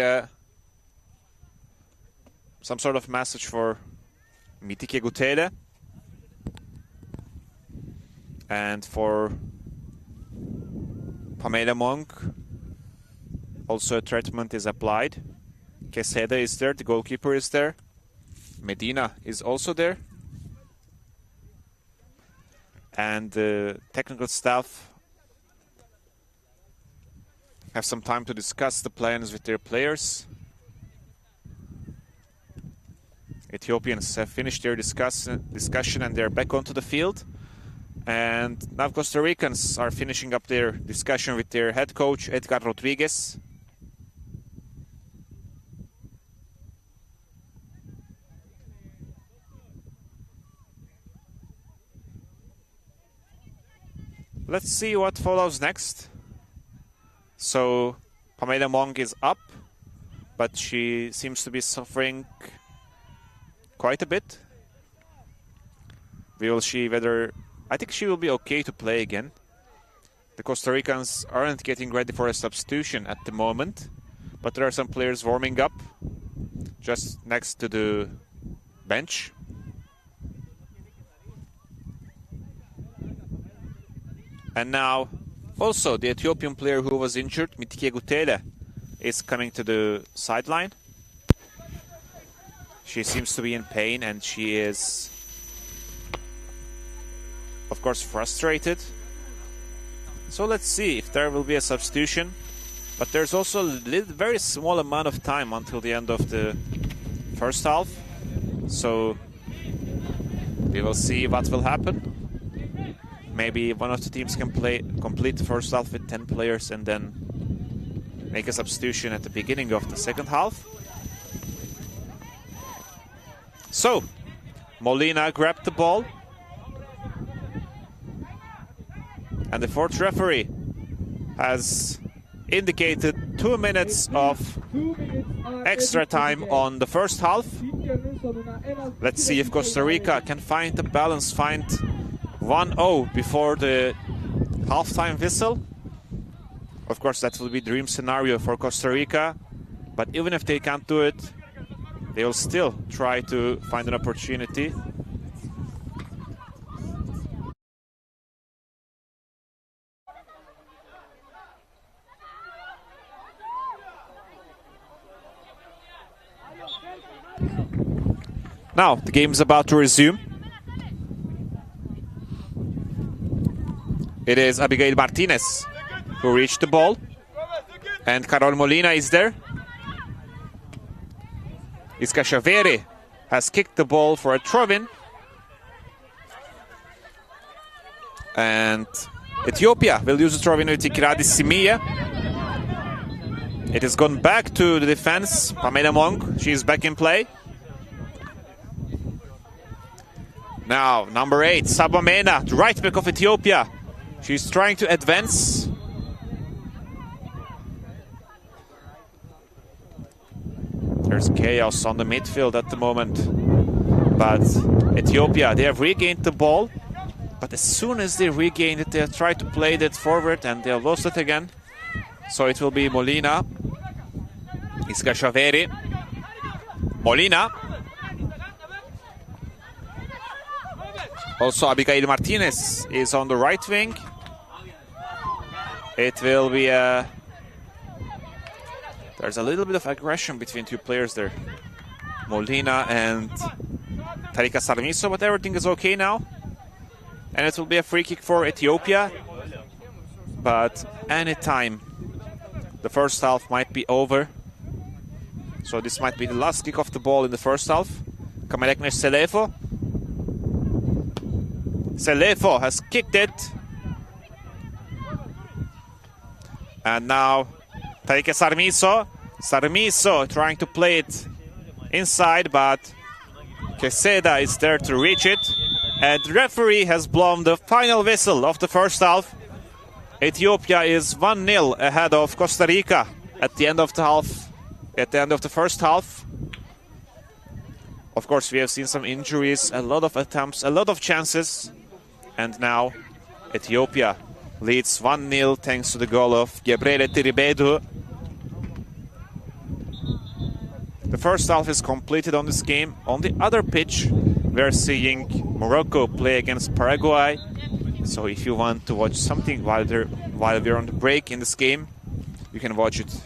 some sort of message for Mitike Gutele. And for Pamela Monk, also a treatment is applied. Quesada is there, the goalkeeper is there. Medina is also there. And the technical staff have some time to discuss the plans with their players. Ethiopians have finished their discussion and they're back onto the field. And now Costa Ricans are finishing up their discussion with their head coach, Edgar Rodriguez. Let's see what follows next. So, Pamela Monk is up, but she seems to be suffering quite a bit. We will see whether... I think she will be okay to play again. The Costa Ricans aren't getting ready for a substitution at the moment, but there are some players warming up just next to the bench. And now, also the Ethiopian player who was injured, Mitike Gutele, is coming to the sideline. She seems to be in pain and she is, of course, frustrated. So let's see if there will be a substitution. But there's also a very small amount of time until the end of the first half. So we will see what will happen. Maybe one of the teams can complete the first half with 10 players and then make a substitution at the beginning of the second half. So, Molina grabbed the ball. And the fourth referee has indicated 2 minutes of extra time on the first half. Let's see if Costa Rica can find the balance, find 1-0 before the halftime whistle. Of course, that will be dream scenario for Costa Rica. But even if they can't do it, they will still try to find an opportunity. Now, the game is about to resume. It is Abigail Martinez who reached the ball. And Karol Molina is there. Iskashaveri has kicked the ball for a throw-in. And Ethiopia will use the throw-in with Ikradi Simiye. It has gone back to the defense. Pamela Monk, she is back in play. Now, number 8, Sabamena, the right back of Ethiopia. She's trying to advance. There's chaos on the midfield at the moment. But Ethiopia, they have regained the ball. But as soon as they regain it, they try to play that forward and they have lost it again. So it will be Molina. Iskashaveri. Molina. Also, Abigail Martinez is on the right wing. It will be a... There's a little bit of aggression between two players there. Molina and Tarika Sarmiso, but everything is okay now. And it will be a free kick for Ethiopia. But anytime the first half might be over. So this might be the last kick of the ball in the first half. Kameleknesh Selefo. Selefo has kicked it. And now Tarika Sarmiso. Sarmiso trying to play it inside, but Queseda is there to reach it. And the referee has blown the final whistle of the first half. Ethiopia is 1-0 ahead of Costa Rica at the end of the half. At the end of the first half. Of course, we have seen some injuries, a lot of attempts, a lot of chances. And now Ethiopia leads 1-0 thanks to the goal of Gebrele Tiribedu. The first half is completed on this game. On the other pitch, we're seeing Morocco play against Paraguay. So if you want to watch something while we're on the break in this game, you can watch it.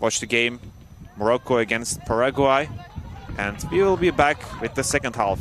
Watch the game, Morocco against Paraguay. And we will be back with the second half.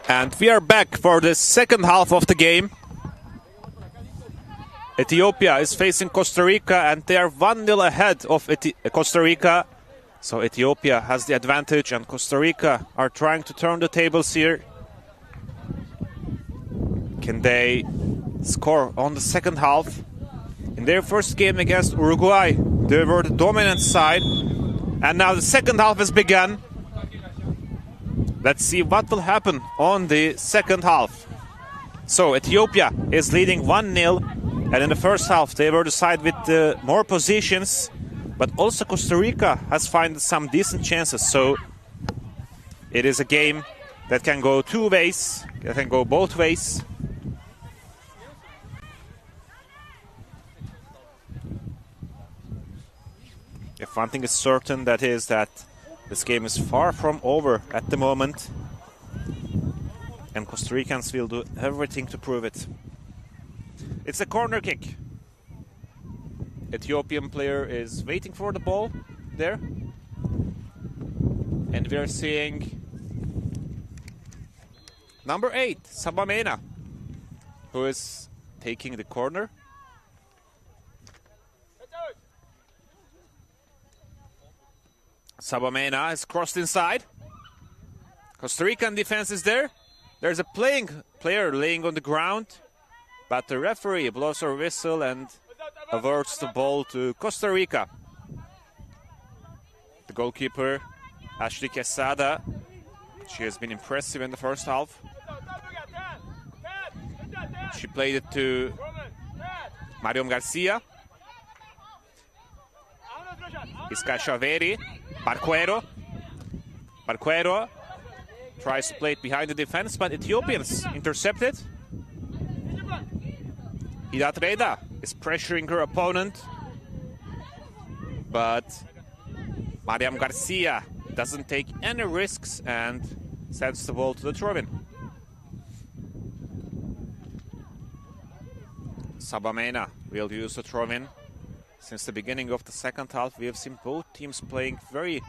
And we are back for the second half of the game. Ethiopia is facing Costa Rica and they are 1-0 ahead of Costa Rica. So Ethiopia has the advantage and Costa Rica are trying to turn the tables here. Can they score on the second half? In their first game against Uruguay, they were the dominant side. And now the second half has begun. Let's see what will happen on the second half. So Ethiopia is leading 1-0. And in the first half, they were the side with more positions. But also Costa Rica has found some decent chances. So it is a game that can go two ways. That can go both ways. If one thing is certain, that is that this game is far from over at the moment. And Costa Ricans will do everything to prove it. It's a corner kick. Ethiopian player is waiting for the ball there. And we are seeing number 8, Sabamena, who is taking the corner. Sabamena is crossed inside. Costa Rican defense is there. There's a player laying on the ground, but the referee blows her whistle and averts the ball to Costa Rica. The goalkeeper, Ashley Quesada, she has been impressive in the first half. She played it to Mariam Garcia. Iska Shaveri, Barquero tries to play it behind the defense, but Ethiopians intercept it. Hidatreda is pressuring her opponent, but Mariam Garcia doesn't take any risks and sends the ball to the throw-in. Sabamena will use the throw-in. Since the beginning of the second half, we have seen both teams playing very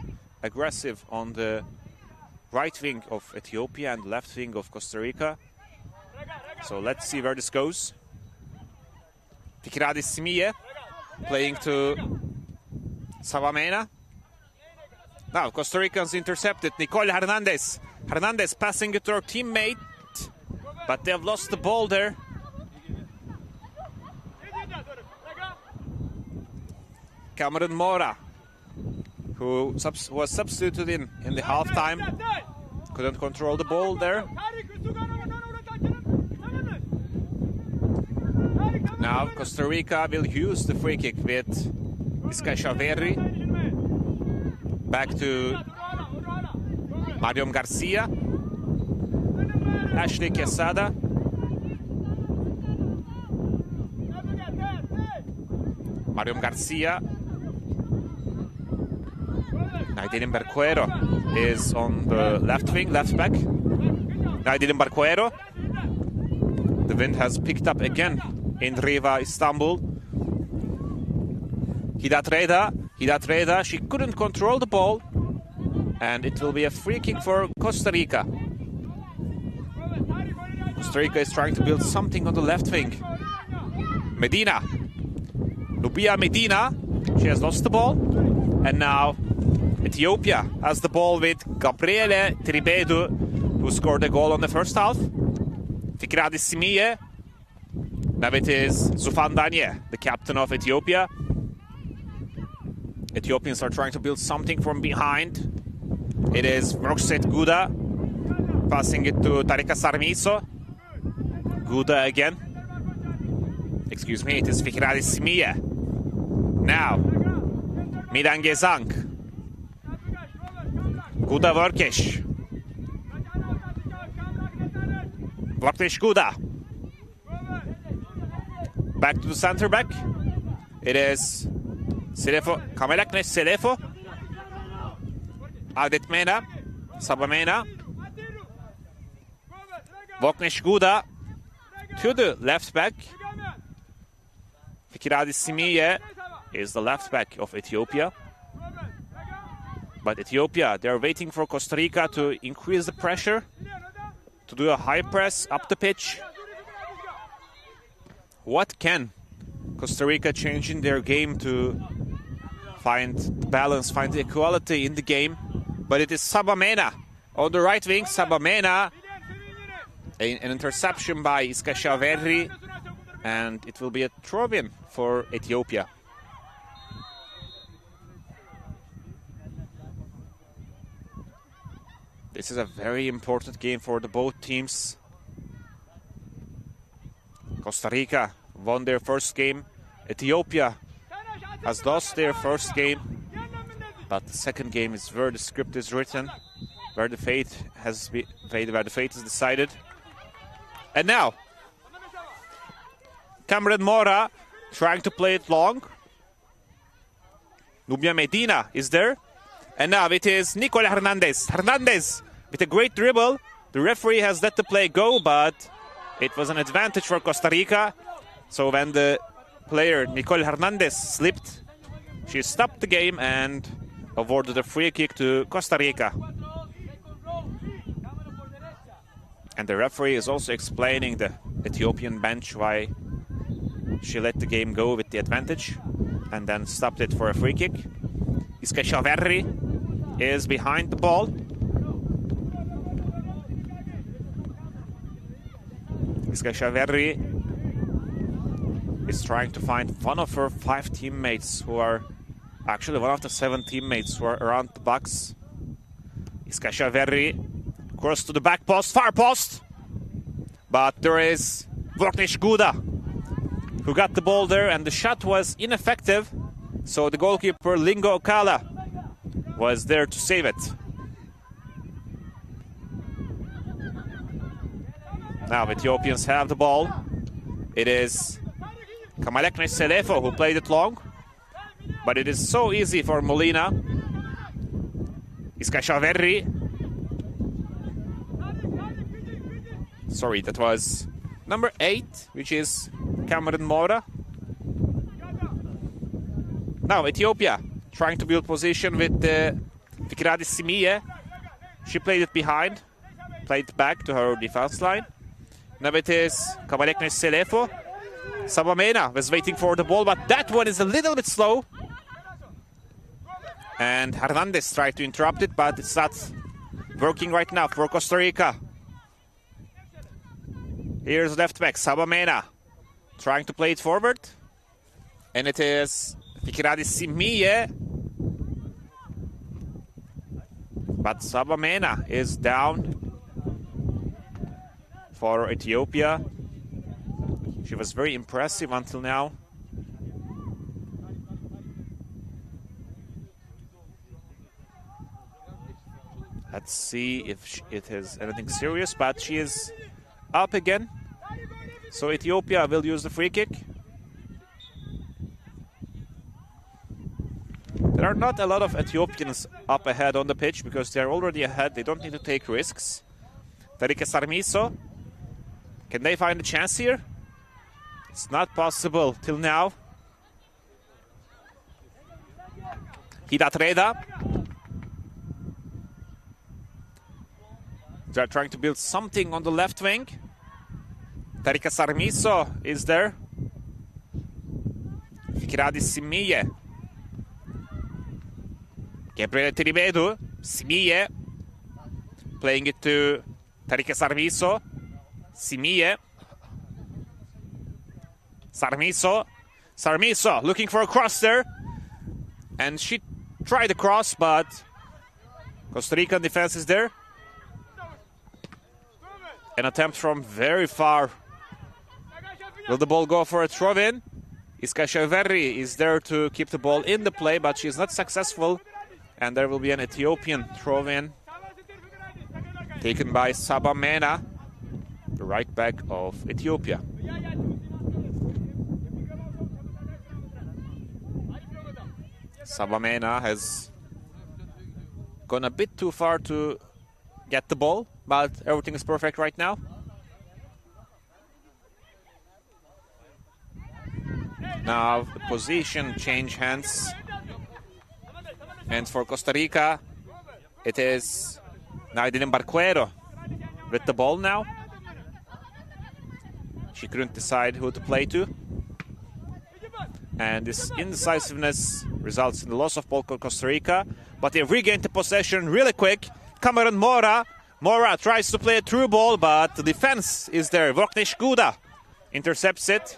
aggressive on the right wing of Ethiopia and left wing of Costa Rica. So let's see where this goes. Tikradis Smie playing to Sabamena. Now Costa Ricans intercepted. Nicole Hernandez. Hernandez passing it to her teammate, but they have lost the ball there. Cameron Mora, who was substituted in the halftime, couldn't control the ball there. Now Costa Rica will use the free kick with Iska Shaveri. Back to Mariam Garcia. Ashley Quesada. Mariam Garcia. Naidilin Barquero is on the left wing, left back. Naidilin Barquero. The wind has picked up again in Riva, Istanbul. Hidatreda, she couldn't control the ball. And it will be a free kick for Costa Rica. Costa Rica is trying to build something on the left wing. Medina. Lubia Medina. She has lost the ball. And now Ethiopia has the ball with Gabriele Tribedu, who scored a goal on the first half. Fikradi Simiye. Now it is Zufan Danye, the captain of Ethiopia. Ethiopians are trying to build something from behind. It is Rokset Guda passing it to Tarika Sarmiso. Guda again. Excuse me, it is Fikradi Simiye. Now, Midan Gezank. Guda Vorkesh. Vorkesh Guda. Back to the center back. It is Selefo, Kamelaknes Selefo. Adetmena, Sabamena. Vorkesh Guda to the left back. Fikradi Simiye is the left back of Ethiopia. But Ethiopia, they're waiting for Costa Rica to increase the pressure, to do a high press up the pitch. What can Costa Rica change in their game to find the balance, find the equality in the game? But it is Sabamena on the right wing. Sabamena, an interception by Iskashaverri, and it will be a throw-in for Ethiopia. This is a very important game for the both teams. Costa Rica won their first game. Ethiopia has lost their first game. But the second game is where the script is written, where the fate is decided. And now, Cameron Mora trying to play it long. Nubia Medina is there. And now it is Nicola Hernandez. Hernandez with a great dribble. The referee has let the play go, but it was an advantage for Costa Rica. So when the player Nicole Hernandez slipped, she stopped the game and awarded a free kick to Costa Rica. And the referee is also explaining the Ethiopian bench why she let the game go with the advantage and then stopped it for a free kick. Iskashaverri is behind the ball. Iskashaverri is trying to find one of her 5 teammates who are actually one of the 7 teammates who are around the box. Iskashaverri cross to the back post, far post. But there is Vorkesh Guda who got the ball there, and the shot was ineffective. So the goalkeeper Lingo Okala was there to save it. Now Ethiopians have the ball. It is Kamalekne Selefo who played it long. But it is so easy for Molina. Iskashaverri. Sorry, that was number 8, which is Cameron Mora. Now Ethiopia trying to build position with Fikradi Simiye. She played it behind, played back to her defense line. Now it is Kamalekne Selefo. Sabamena was waiting for the ball, but that one is a little bit slow. And Hernandez tried to interrupt it, but it's not working right now for Costa Rica. Here's left back Sabamena trying to play it forward. And it is Fikradi Simiye. But Sabamena is down for Ethiopia. She was very impressive until now. Let's see if it is anything serious, but she is up again. So Ethiopia will use the free kick. There are not a lot of Ethiopians up ahead on the pitch because they are already ahead. They don't need to take risks. Tarika Sarmiso. Can they find a chance here? It's not possible till now. Hidat Reda. They're trying to build something on the left wing. Tarika Sarmiso is there. Fikradi Simiye. Gabriele Tiribedu, Simie, playing it to Tarike Sarmiso, Simie, Sarmiso looking for a cross there, and she tried the cross, but Costa Rican defense is there. An attempt from very far. Will the ball go for a throw-in? Iska Sheverri is there to keep the ball in the play, but she is not successful. And there will be an Ethiopian throw-in taken by Saba Mena, the right back of Ethiopia. Saba Mena has gone a bit too far to get the ball, but everything is perfect right now. Now the position change hands. And for Costa Rica, it is Naidilin Barquero with the ball now. She couldn't decide who to play to. And this indecisiveness results in the loss of ball for Costa Rica. But they've regained the possession really quick. Cameron Mora tries to play a through ball, but the defense is there. Voknesh Guda intercepts it.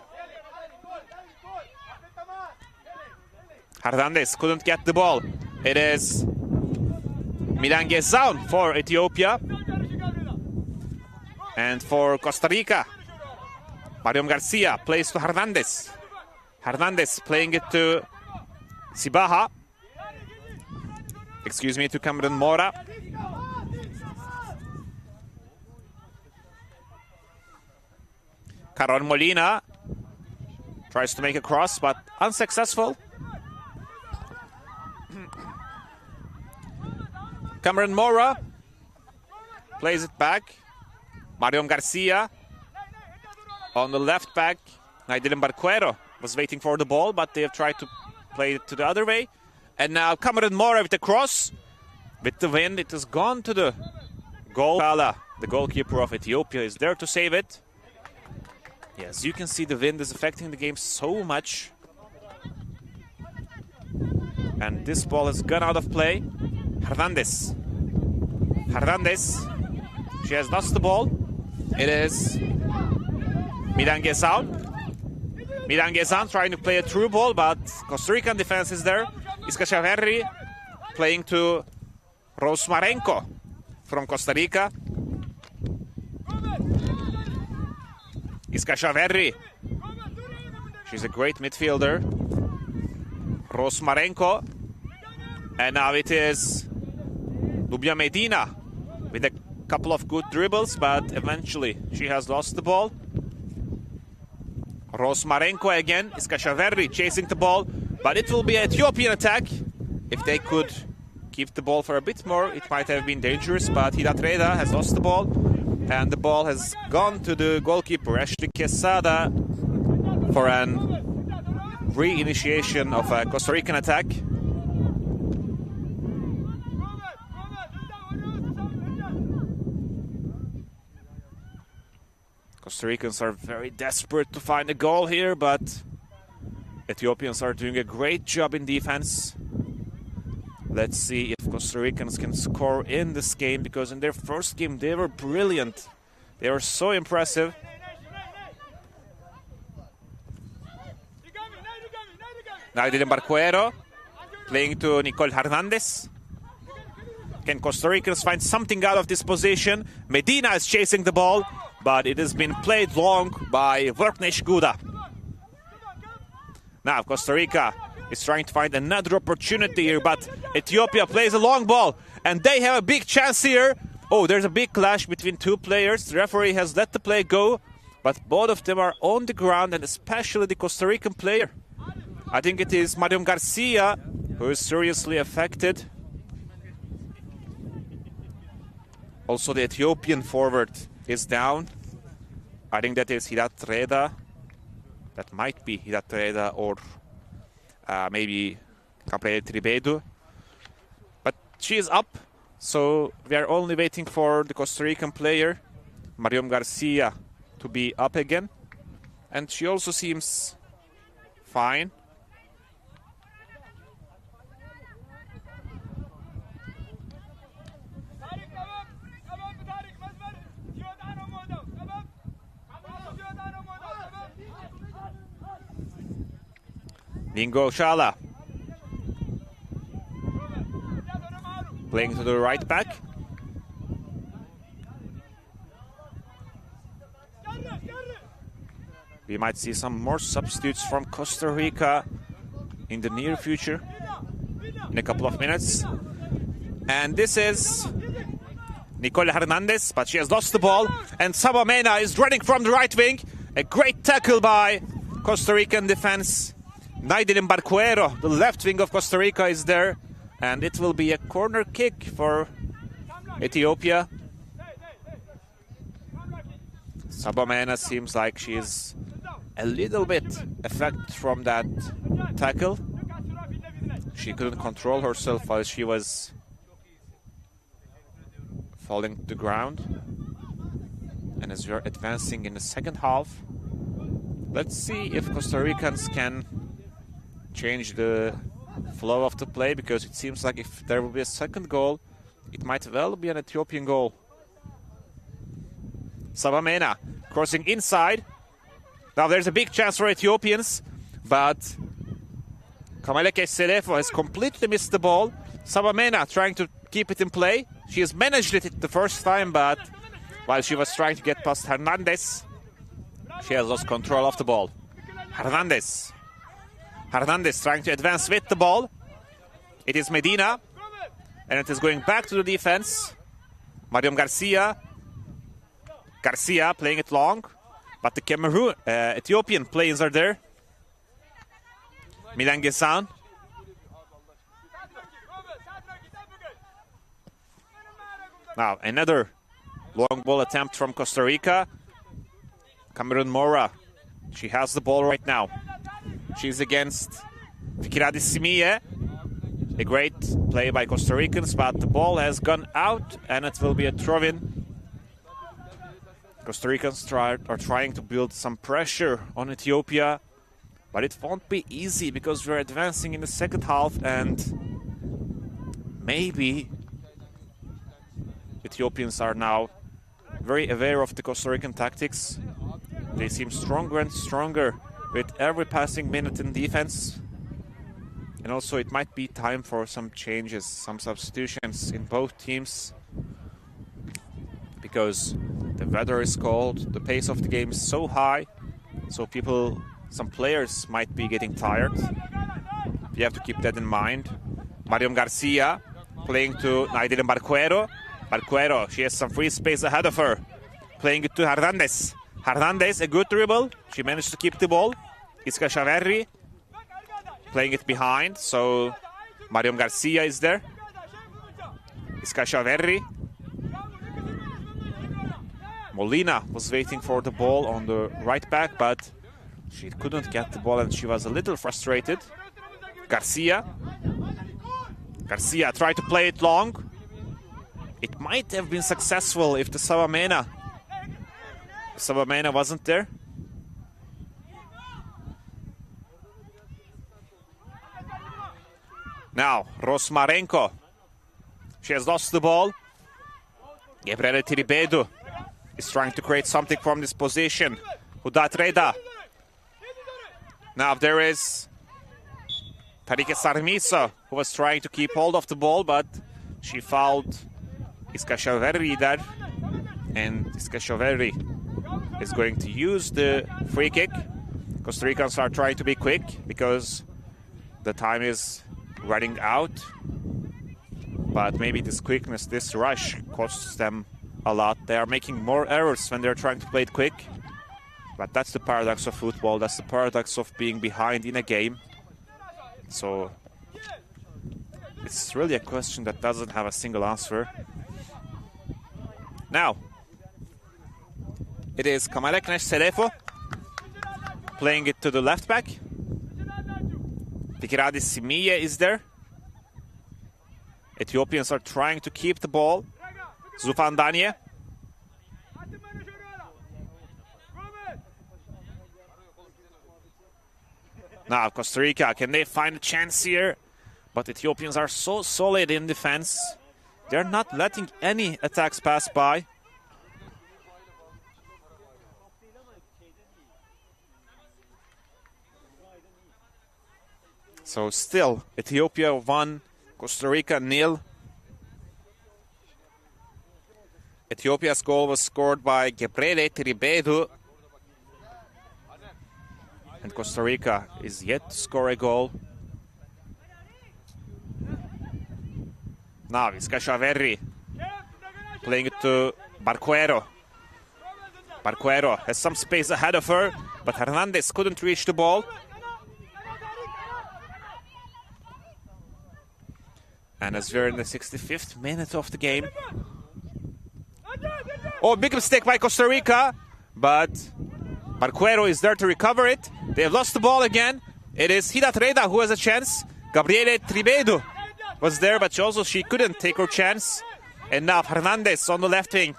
Hernandez couldn't get the ball. It is Milan Gezaun for Ethiopia. And for Costa Rica, Mariam Garcia plays to Hernandez. Hernandez playing it to Sibaha. Excuse me, to Cameron Mora. Caron Molina tries to make a cross, but unsuccessful. Cameron Mora plays it back. Mariam Garcia on the left back. Naidilin Barquero was waiting for the ball, but they have tried to play it to the other way. And now Cameron Mora with the cross. With the wind, it has gone to the goal. Kala, the goalkeeper of Ethiopia, is there to save it. Yes, you can see the wind is affecting the game so much. And this ball has gone out of play. Hernandez. She has lost the ball. It is Milan Gezaun. Milan Gezaun trying to play a through ball, but Costa Rican defense is there. Iska Sheverri playing to Rosmarenko from Costa Rica. Iska Sheverri. She's a great midfielder. Rosmarenko. And now it is Lubia Medina with a couple of good dribbles, but eventually she has lost the ball. Rosmarenko again. Iska Sheverri chasing the ball, but it will be an Ethiopian attack. If they could keep the ball for a bit more, it might have been dangerous, but Hidat Reda has lost the ball, and the ball has gone to the goalkeeper, Ashley Quesada, for an re-initiation of a Costa Rican attack. Costa Ricans are very desperate to find a goal here, but Ethiopians are doing a great job in defense. Let's see if Costa Ricans can score in this game, because in their first game they were brilliant. They were so impressive. Naidilin Barquero playing to Nicole Hernandez. Can Costa Ricans find something out of this position? Medina is chasing the ball, but it has been played long by Voknesh Guda. Now Costa Rica is trying to find another opportunity here, but Ethiopia plays a long ball, and they have a big chance here. Oh, there's a big clash between two players. The referee has let the play go, but both of them are on the ground, and especially the Costa Rican player. I think it is Mariam Garcia who is seriously affected. Also, the Ethiopian forward is down. I think that is Hidat Reda. That might be Hidat Reda, or maybe Gabriele Tiribedu. But she is up, so we are only waiting for the Costa Rican player, Mariam Garcia, to be up again. And she also seems fine. Bingo Shala. Playing to the right back. We might see some more substitutes from Costa Rica in the near future, in a couple of minutes. And this is Nicole Hernandez, but she has lost the ball. And Sabamena is running from the right wing. A great tackle by Costa Rican defense. Naidilin Barquero, the left wing of Costa Rica, is there. And it will be a corner kick for Ethiopia. Sabamena seems like she is a little bit affected from that tackle. She couldn't control herself while she was falling to the ground. And as we are advancing in the second half, let's see if Costa Ricans can change the flow of the play, because it seems like if there will be a second goal, it might well be an Ethiopian goal. Sabamena crossing inside. Now there's a big chance for Ethiopians, but Kamaleke Selefo has completely missed the ball. Sabamena trying to keep it in play. She has managed it the first time, but while she was trying to get past Hernandez, she has lost control of the ball. Hernandez trying to advance with the ball. It is Medina, and it is going back to the defense. Mariam Garcia playing it long, but the Ethiopian players are there. Milan Gesan. Now another long ball attempt from Costa Rica. Cameron Mora, she has the ball right now. She's against Fikiradi Simiye. A great play by Costa Ricans, but the ball has gone out and it will be a throw-in. Costa Ricans are trying to build some pressure on Ethiopia, but it won't be easy because we're advancing in the second half, and maybe Ethiopians are now very aware of the Costa Rican tactics. They seem stronger and stronger with every passing minute in defense. And also it might be time for some changes, some substitutions in both teams, because the weather is cold, the pace of the game is so high, so some players might be getting tired. You have to keep that in mind. Mariam Garcia playing to Naidilin Barquero. Barquero, she has some free space ahead of her. Playing it to Hernandez. Hernandez, a good dribble. She managed to keep the ball. Iska Shaverri playing it behind, so Mariam Garcia is there. Iska Shaverri. Molina was waiting for the ball on the right back, but she couldn't get the ball and she was a little frustrated. Garcia tried to play it long. It might have been successful if the Sabamena wasn't there. Now, Rosmarenko. She has lost the ball. Gabriele Tiribedu is trying to create something from this position. Hudat Reda. Now there is Tarike Sarmiso, who was trying to keep hold of the ball, but she fouled Iska Shaverri there. And Iska Shaverri is going to use the free kick. Costa Ricans are trying to be quick because the time is running out. But maybe this quickness, this rush costs them a lot. They are making more errors when they're trying to play it quick. But that's the paradox of football. That's the paradox of being behind in a game. So it's really a question that doesn't have a single answer. Now, it is Kamaleknesh Selefo playing it to the left back. Fikiradi Simiye is there. Ethiopians are trying to keep the ball. Zufan Danye. Now Costa Rica, can they find a chance here? But Ethiopians are so solid in defense. They're not letting any attacks pass by. So still, Ethiopia 1, Costa Rica 0. Ethiopia's goal was scored by abrelo. And Costa Rica is yet to score a goal. Now it's Kashaverri playing it to Barquero. Barquero has some space ahead of her, but Hernandez couldn't reach the ball. And as we're in the 65th minute of the game. Oh, big mistake by Costa Rica, but Barquero is there to recover it. They have lost the ball again. It is Hidat Reda who has a chance. Gabriele Tribedo was there, but she couldn't take her chance. And now Hernandez on the left wing.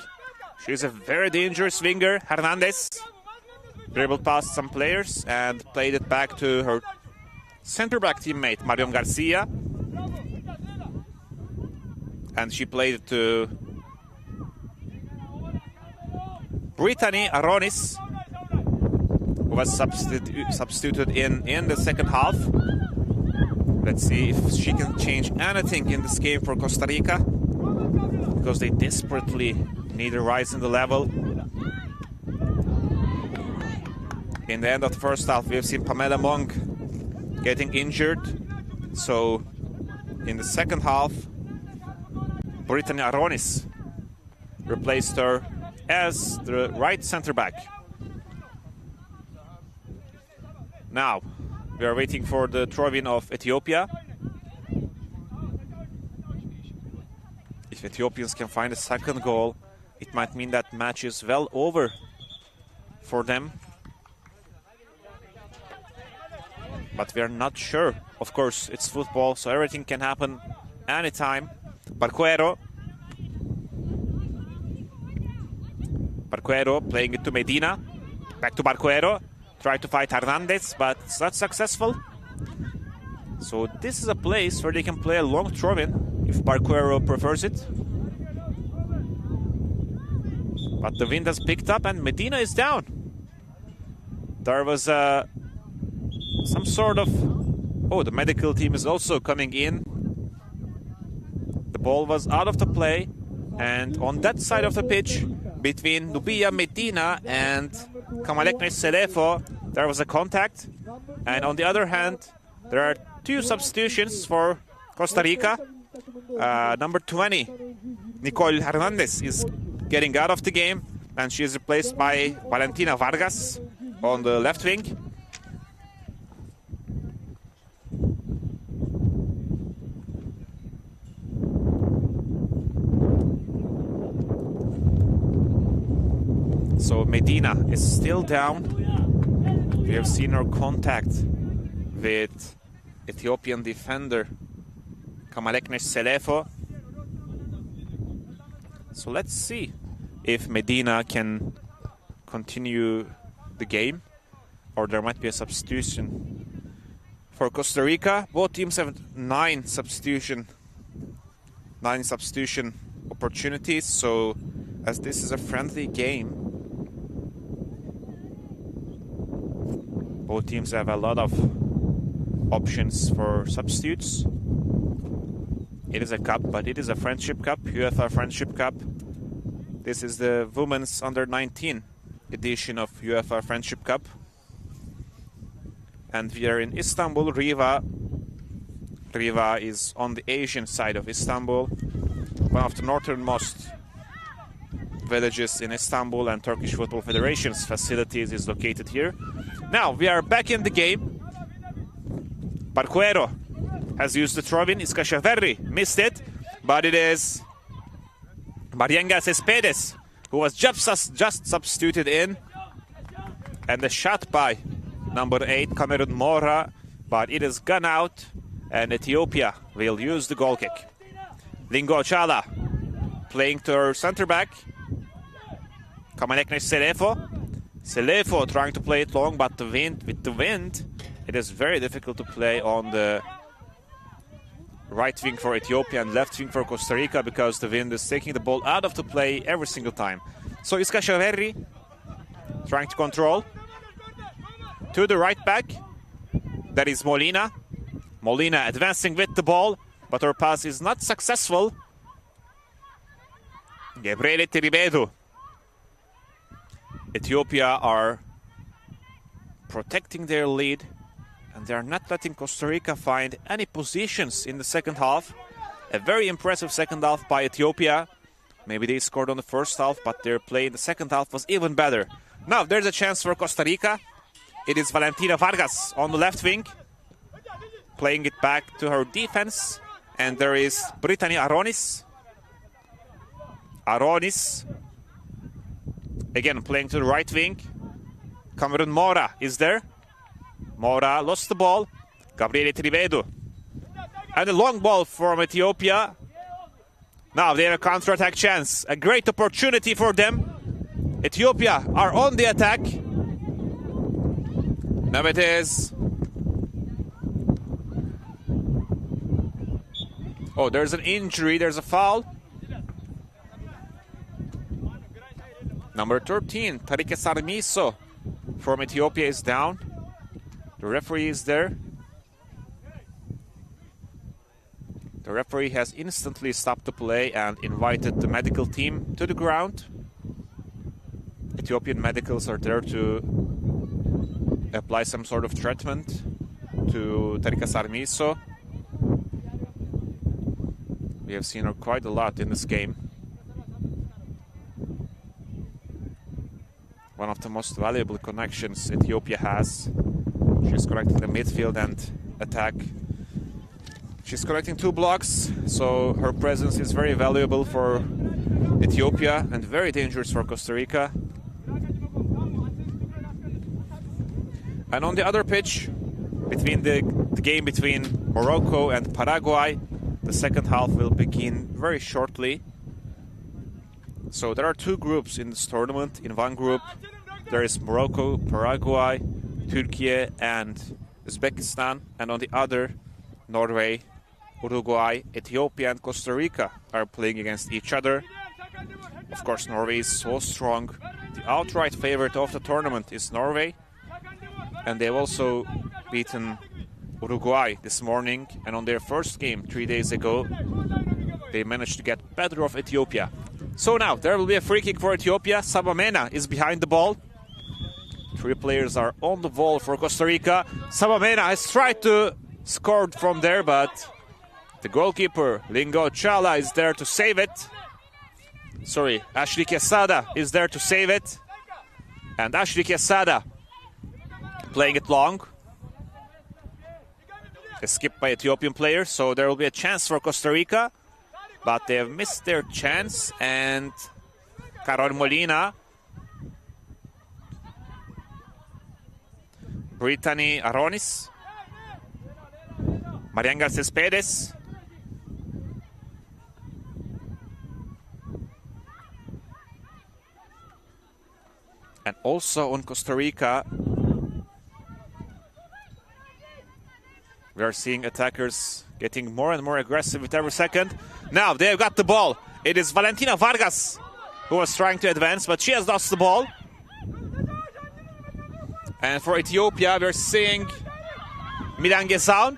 She's a very dangerous winger. Hernandez dribbled past some players and played it back to her center-back teammate, Marion Garcia. And she played it to Brittany Aronis, who was substituted in the second half. Let's see if she can change anything in this game for Costa Rica, because they desperately need a rise in the level. In the end of the first half, we have seen Pamela Monk getting injured. So in the second half, Brittany Aronis replaced her as the right center-back. Now, we are waiting for the throw-in of Ethiopia. If Ethiopians can find a second goal, it might mean that match is well over for them. But we are not sure. Of course, it's football, so everything can happen anytime. Barquero playing it to Medina. Back to Barquero. Try to fight Hernandez, but it's not successful. So this is a place where they can play a long throw-in if Barquero prefers it. But the wind has picked up and Medina is down. There was some sort of... Oh, the medical team is also coming in. The ball was out of the play, and on that side of the pitch, between Nubia Medina and Kamalekne Selefo, there was a contact. And on the other hand, there are two substitutions for Costa Rica. Number 20, Nicole Hernandez, is getting out of the game, and she is replaced by Valentina Vargas on the left wing. So Medina is still down. We have seen her contact with Ethiopian defender Kamalekne Selefo. So let's see if Medina can continue the game, or there might be a substitution for Costa Rica. Both teams have 9 substitution opportunities. So as this is a friendly game, both teams have a lot of options for substitutes. It is a cup, but it is a Friendship Cup, UEFA Friendship Cup. This is the Women's Under-19 edition of UEFA Friendship Cup. And we are in Istanbul, Riva. Riva is on the Asian side of Istanbul, one of the northernmost villages in Istanbul, and Turkish Football Federation's facilities is located here. Now we are back in the game. Barquero has used the throw-in. Iskashaverri missed it, but it is Marienga Cespedes who was just substituted in. And the shot by number 8, Cameron Mora, but it is gone out, and Ethiopia will use the goal kick. Lingo Chala playing to her center-back. Kamalekne Selefo. Selefo trying to play it long, but with the wind, it is very difficult to play on the right wing for Ethiopia and left wing for Costa Rica, because the wind is taking the ball out of the play every single time. So Iskashaverri trying to control to the right back. That is Molina. Molina advancing with the ball, but her pass is not successful. Abrelo. Ethiopia are protecting their lead, and they are not letting Costa Rica find any positions in the second half. A very impressive second half by Ethiopia. Maybe they scored on the first half, but their play in the second half was even better. Now there's a chance for Costa Rica. It is Valentina Vargas on the left wing, playing it back to her defense. And there is Brittany Aronis. Again playing to the right wing. Cameron Mora is there. Mora lost the ball. Gabriele Trivedo. And a long ball from Ethiopia. Now they have a counter-attack chance. A great opportunity for them. Ethiopia are on the attack. Now it is. Oh, there's an injury. There's a foul. Number 13, Tarike Sarmiso from Ethiopia is down. The referee is there. The referee has instantly stopped the play and invited the medical team to the ground. Ethiopian medicals are there to apply some sort of treatment to Tarike Sarmiso. We have seen her quite a lot in this game. One of the most valuable connections Ethiopia has. She's connecting the midfield and attack. She's connecting 2 blocks, so her presence is very valuable for Ethiopia and very dangerous for Costa Rica. And on the other pitch, between the game between Morocco and Paraguay, the second half will begin very shortly. So there are 2 groups in this tournament. In one group, there is Morocco, Paraguay, Turkey, and Uzbekistan. And on the other, Norway, Uruguay, Ethiopia, and Costa Rica are playing against each other. Of course, Norway is so strong. The outright favorite of the tournament is Norway. And they've also beaten Uruguay this morning. And on their first game 3 days ago, they managed to get better of Ethiopia. So now there will be a free kick for Ethiopia. Sabamena is behind the ball. 3 players are on the ball for Costa Rica. Sabamena has tried to score from there, but the goalkeeper, Lingo Chala, is there to save it. Sorry, Ashley Quesada is there to save it. And Ashley Quesada playing it long. A skip by Ethiopian player, so there will be a chance for Costa Rica. But they have missed their chance, and Carol Molina, Brittany Aronis, Marian Garces Perez, and also on Costa Rica, we are seeing attackers getting more and more aggressive with every second. Now they have got the ball. It is Valentina Vargas who was trying to advance, but she has lost the ball. And for Ethiopia, we're seeing Milan Gezaun.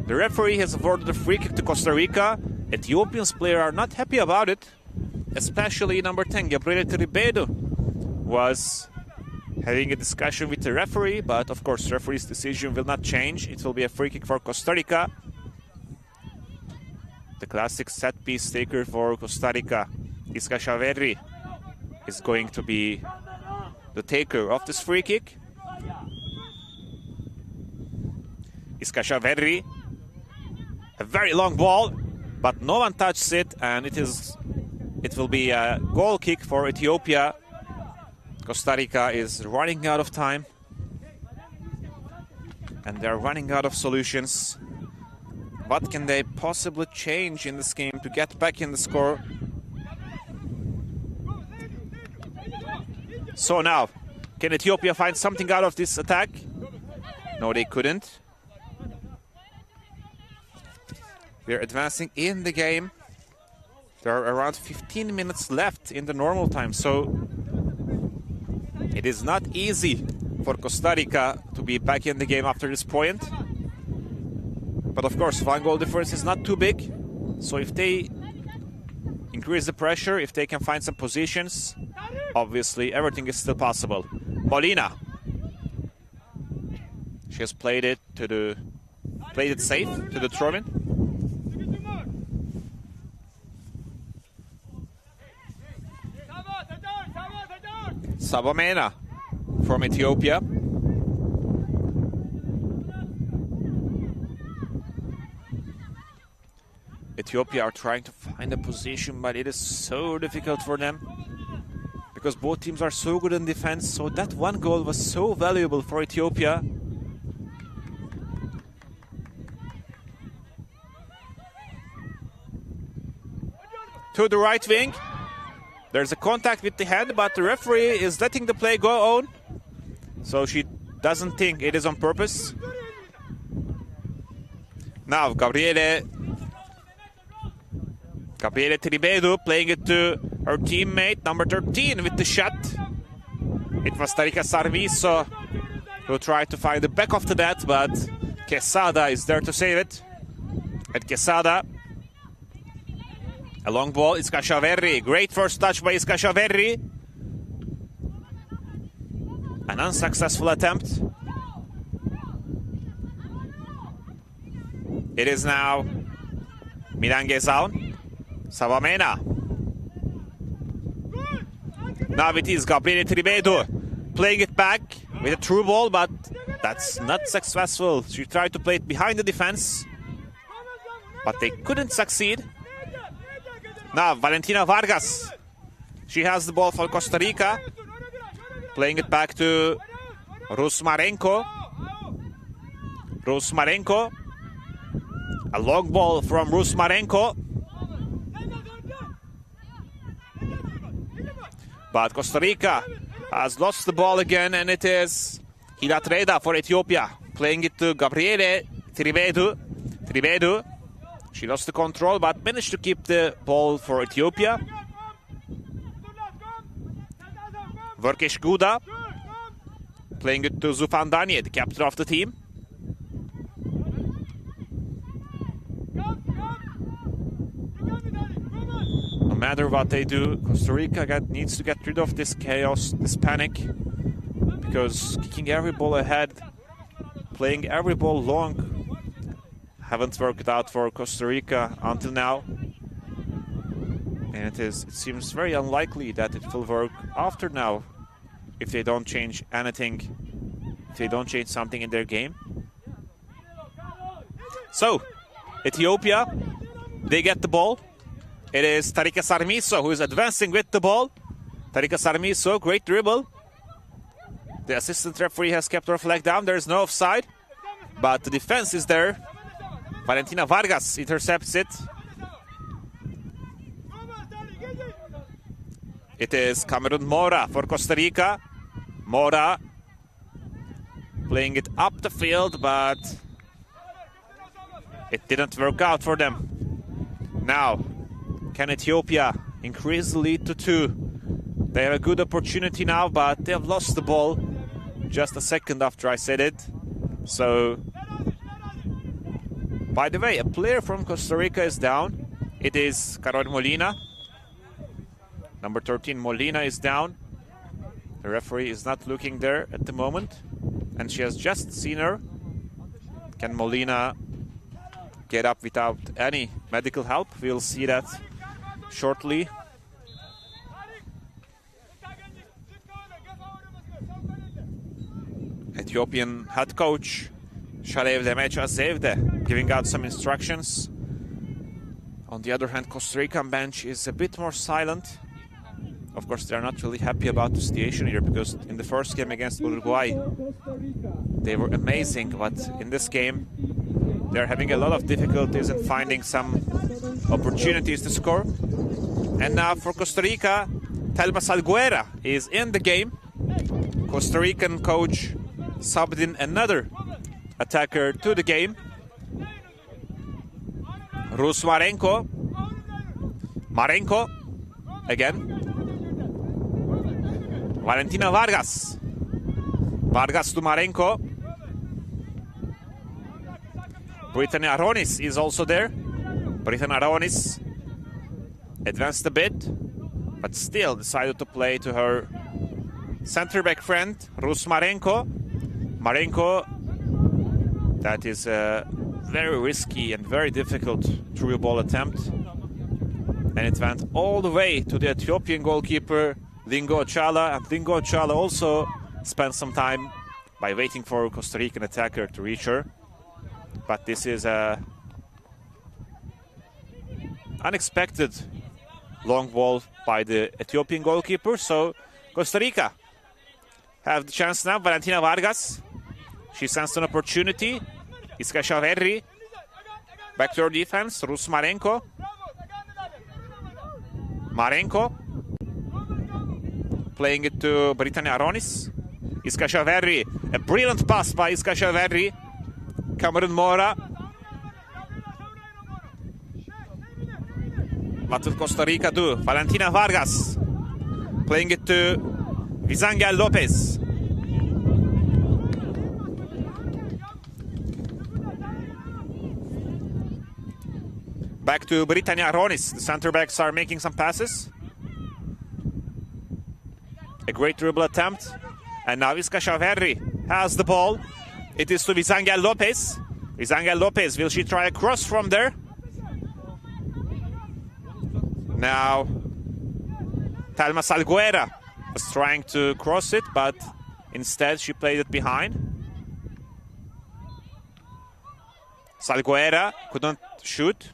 The referee has awarded a free kick to Costa Rica. Ethiopians players are not happy about it, especially number 10, Gabriele Tribedo, was having a discussion with the referee, but of course referee's decision will not change. It will be a free kick for Costa Rica. The classic set piece taker for Costa Rica, Iska Chaverri, is going to be the taker of this free kick. Iska Chaverri, a very long ball, but no one touches it, and it will be a goal kick for Ethiopia. Costa Rica is running out of time, and they're running out of solutions. What can they possibly change in this game to get back in the score? So now, can Ethiopia find something out of this attack? No, they couldn't. We're advancing in the game. There are around 15 minutes left in the normal time, so it is not easy for Costa Rica to be back in the game after this point. But of course, 1 goal difference is not too big. So if they increase the pressure, if they can find some positions, obviously everything is still possible. Molina. She has played it safe to the throw-in. Sabamena from Ethiopia. Ethiopia are trying to find a position, but it is so difficult for them because both teams are so good in defense. So that 1 goal was so valuable for Ethiopia. To the right wing. There's a contact with the hand, but the referee is letting the play go on. So she doesn't think it is on purpose. Now Gabriele Tribedu playing it to her teammate, number 13, with the shot. It was Tarika Sarviso who tried to find the back of the net, but Quesada is there to save it. At Quesada. A long ball, it's Kashaverri. Great first touch by Kashaverri. An unsuccessful attempt. It is now Milan Gezaun. Savamena. Now it is Gabriele Tribedu playing it back with a through ball, but that's not successful. She tried to play it behind the defense, but they couldn't succeed. Now Valentina Vargas. She has the ball for Costa Rica. Playing it back to Rusmarenko. Rusmarenko. A long ball from Rusmarenko. But Costa Rica has lost the ball again, and it is Hilatreda for Ethiopia. Playing it to Gabriele Tribedu. She lost the control, but managed to keep the ball for Ethiopia. Verkesh Guda. Playing it to Zufandani, the captain of the team. No matter what they do, Costa Rica needs to get rid of this chaos, this panic. Because kicking every ball ahead, playing every ball long, haven't worked out for Costa Rica until now. And it seems very unlikely that it will work after now if they don't change anything, if they don't change something in their game. So, Ethiopia, they get the ball. It is Tarika Sarmiso who is advancing with the ball. Tarika Sarmiso, great dribble. The assistant referee has kept her flag down. There's no offside, but the defense is there. Valentina Vargas intercepts it. It is Cameron Mora for Costa Rica. Mora playing it up the field, but it didn't work out for them. Now, can Ethiopia increase the lead to 2? They have a good opportunity now, but they have lost the ball just a second after I said it. So, by the way, a player from Costa Rica is down. It is Carol Molina. Number 13, Molina, is down. The referee is not looking there at the moment, and she has just seen her. Can Molina get up without any medical help? We'll see that shortly. Ethiopian head coach Shalev Demecha Zevde giving out some instructions. On the other hand, Costa Rican bench is a bit more silent. Of course, they're not really happy about the situation here, because in the first game against Uruguay, they were amazing, but in this game, they're having a lot of difficulties in finding some opportunities to score. And now for Costa Rica, Telma Salguera is in the game. Costa Rican coach subbed in another attacker to the game. Rusmarenko. Marenko again. Valentina Vargas. Vargas to Marenko. Brittany Aronis is also there. Brittany Aronis advanced a bit, but still decided to play to her center-back friend, Rus Marenko. Marenko, that is a very risky and very difficult through ball attempt. And it went all the way to the Ethiopian goalkeeper, Dingo Ochala. And Dingo Ochala also spent some time by waiting for a Costa Rican attacker to reach her. But this is a unexpected long ball by the Ethiopian goalkeeper. So Costa Rica have the chance now. Valentina Vargas, she sensed an opportunity. Iska Shaverri, back to her defense. Rus Marenko. Marenko playing it to Brittany Aronis. Iska Shaverri, a brilliant pass by Iska Shaverri. Cameron Mora. What will Costa Rica do? Valentina Vargas playing it to Vizangel Lopez. Back to Brittany Aronis. The center backs are making some passes. A great dribble attempt. And now Iska Shaverri has the ball. It is to Vizangel Lopez. Vizangel Lopez, will she try a cross from there? Now, Thelma Salguera was trying to cross it, but instead she played it behind. Salguera couldn't shoot.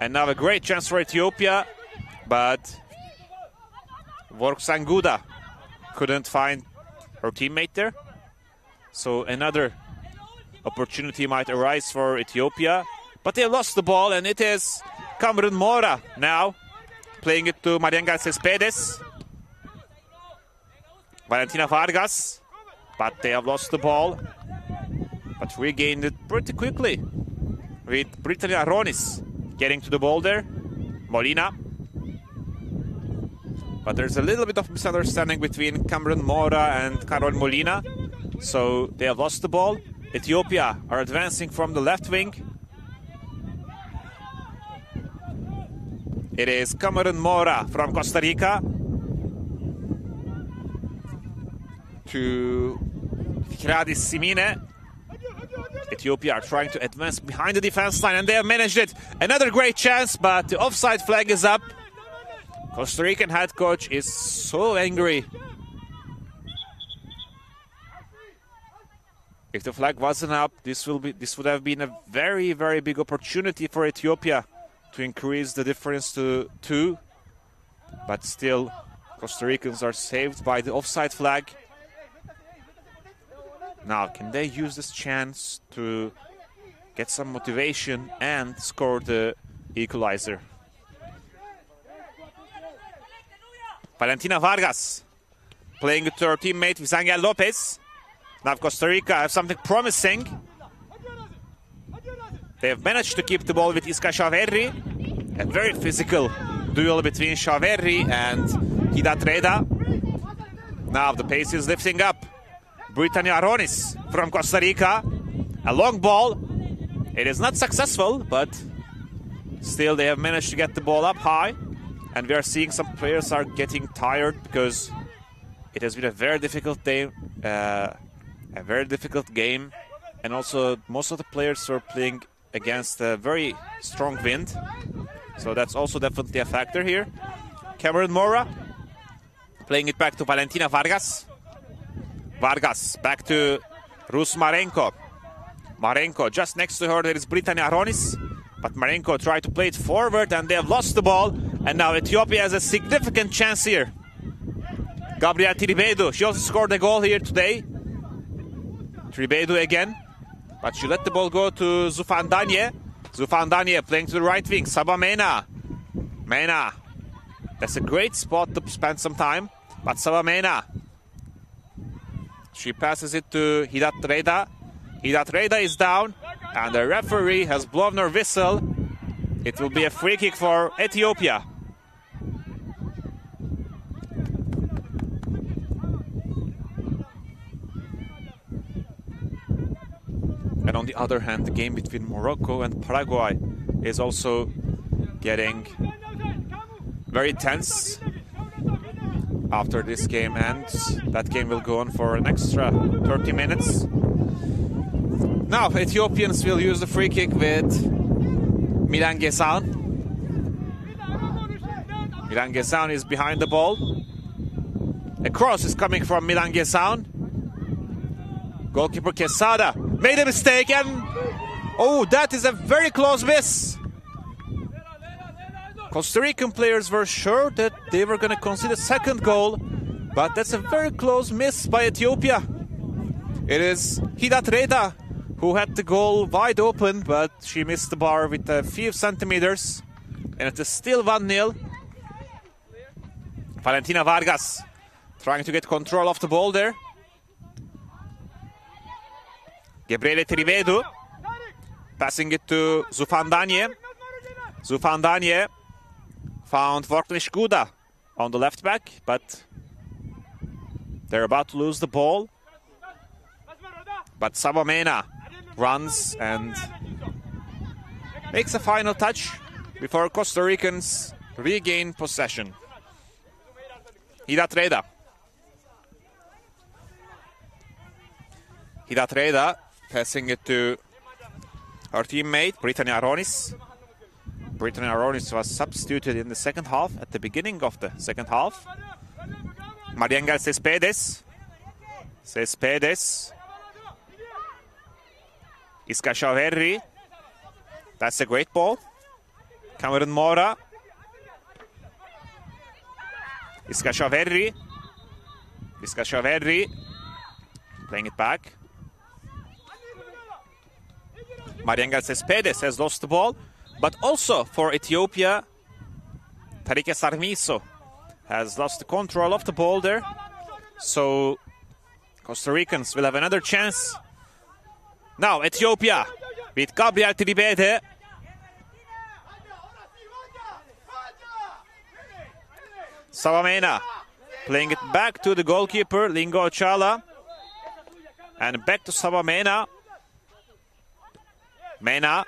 And now a great chance for Ethiopia, but Vorksanguda couldn't find her teammate there. So another opportunity might arise for Ethiopia. But they lost the ball, and it is Cameron Mora now playing it to Marianga Cespedes. Valentina Vargas, but they have lost the ball, but regained it pretty quickly with Brittany Aronis getting to the ball there. Molina. But there's a little bit of misunderstanding between Cameron Mora and Carol Molina. So they have lost the ball. Ethiopia are advancing from the left wing. It is Cameron Mora from Costa Rica to Firadis Simine. Ethiopia are trying to advance behind the defense line, and they have managed it. Another great chance, but the offside flag is up. Costa Rican head coach is so angry. If the flag wasn't up, this would have been a very, very big opportunity for Ethiopia to increase the difference to 2. But still, Costa Ricans are saved by the offside flag. Now, can they use this chance to get some motivation and score the equalizer? Valentina Vargas playing to her teammate Vizangel Lopez. Now Costa Rica have something promising. They have managed to keep the ball with Iska Shaverri. A very physical duel between Shaverri and Hidat Reda. Now the pace is lifting up. Brittany Aronis from Costa Rica. A long ball. It is not successful, but still they have managed to get the ball up high. And we are seeing some players are getting tired because it has been a very difficult day. A very difficult game, and also most of the players are playing against a very strong wind, so that's also definitely a factor here. Cameron Mora playing it back to Valentina Vargas. Vargas back to Rus Marenko. Marenko just next to her, there is Brittany Aronis, but Marenko tried to play it forward and they have lost the ball, and now Ethiopia has a significant chance here. Gabriel Tribedu, she also scored a goal here today. Tribedu again, but she let the ball go to Zufandanye. Zufandanye playing to the right wing. Saba Mena. Mena. That's a great spot to spend some time. But Saba Mena. She passes it to Hidat Reda. Hidat Reda is down, and the referee has blown her whistle. It will be a free kick for Ethiopia. And on the other hand, the game between Morocco and Paraguay is also getting very tense. After this game ends, that game will go on for an extra 30 minutes. Now, Ethiopians will use the free kick with Milan Gesan. Milan Gesan is behind the ball. A cross is coming from Milan Gesan. Goalkeeper Quesada made a mistake, and oh, that is a very close miss. Costa Rican players were sure that they were going to concede a second goal, but that's a very close miss by Ethiopia. It is Hidat Reda who had the goal wide open, but she missed the bar with a few centimeters, and it is still 1-0. Valentina Vargas trying to get control of the ball there. Gabriele Trivedo passing it to Zufandanye. Zufandanye found Vorknish Guda on the left back, but they're about to lose the ball. But Sabamena runs and makes a final touch before Costa Ricans regain possession. Hidat Reda. Hidat Reda passing it to her teammate, Brittany Aronis. Brittany Aronis was substituted in the second half, at the beginning of the second half. Mariangel Cespedes. Cespedes. Iska Shaverri. That's a great ball. Cameron Mora. Iska Shaverri. Iska Shaverri. Playing it back. Mariangel Cespedes has lost the ball. But also for Ethiopia, Tarike Sarmiso has lost the control of the ball there. So Costa Ricans will have another chance. Now Ethiopia with Gabriel Tribede. Savamena playing it back to the goalkeeper, Lingo Ochala. And back to Savamena. Mena.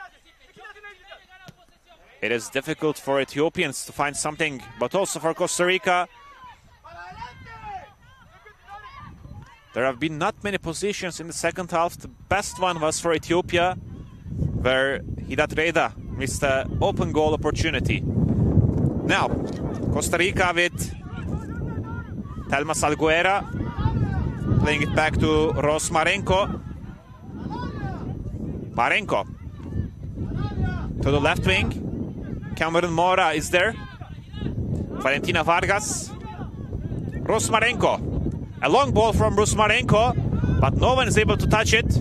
It is difficult for Ethiopians to find something, but also for Costa Rica. There have been not many positions in the second half. The best one was for Ethiopia, where Hidat Reda missed an open goal opportunity. Now, Costa Rica with Thelma Salguera, playing it back to Ros Marenko. Marenko to the left wing. Cameron Mora is there. Valentina Vargas. Rusmarenko. A long ball from Rusmarenko, but no one is able to touch it.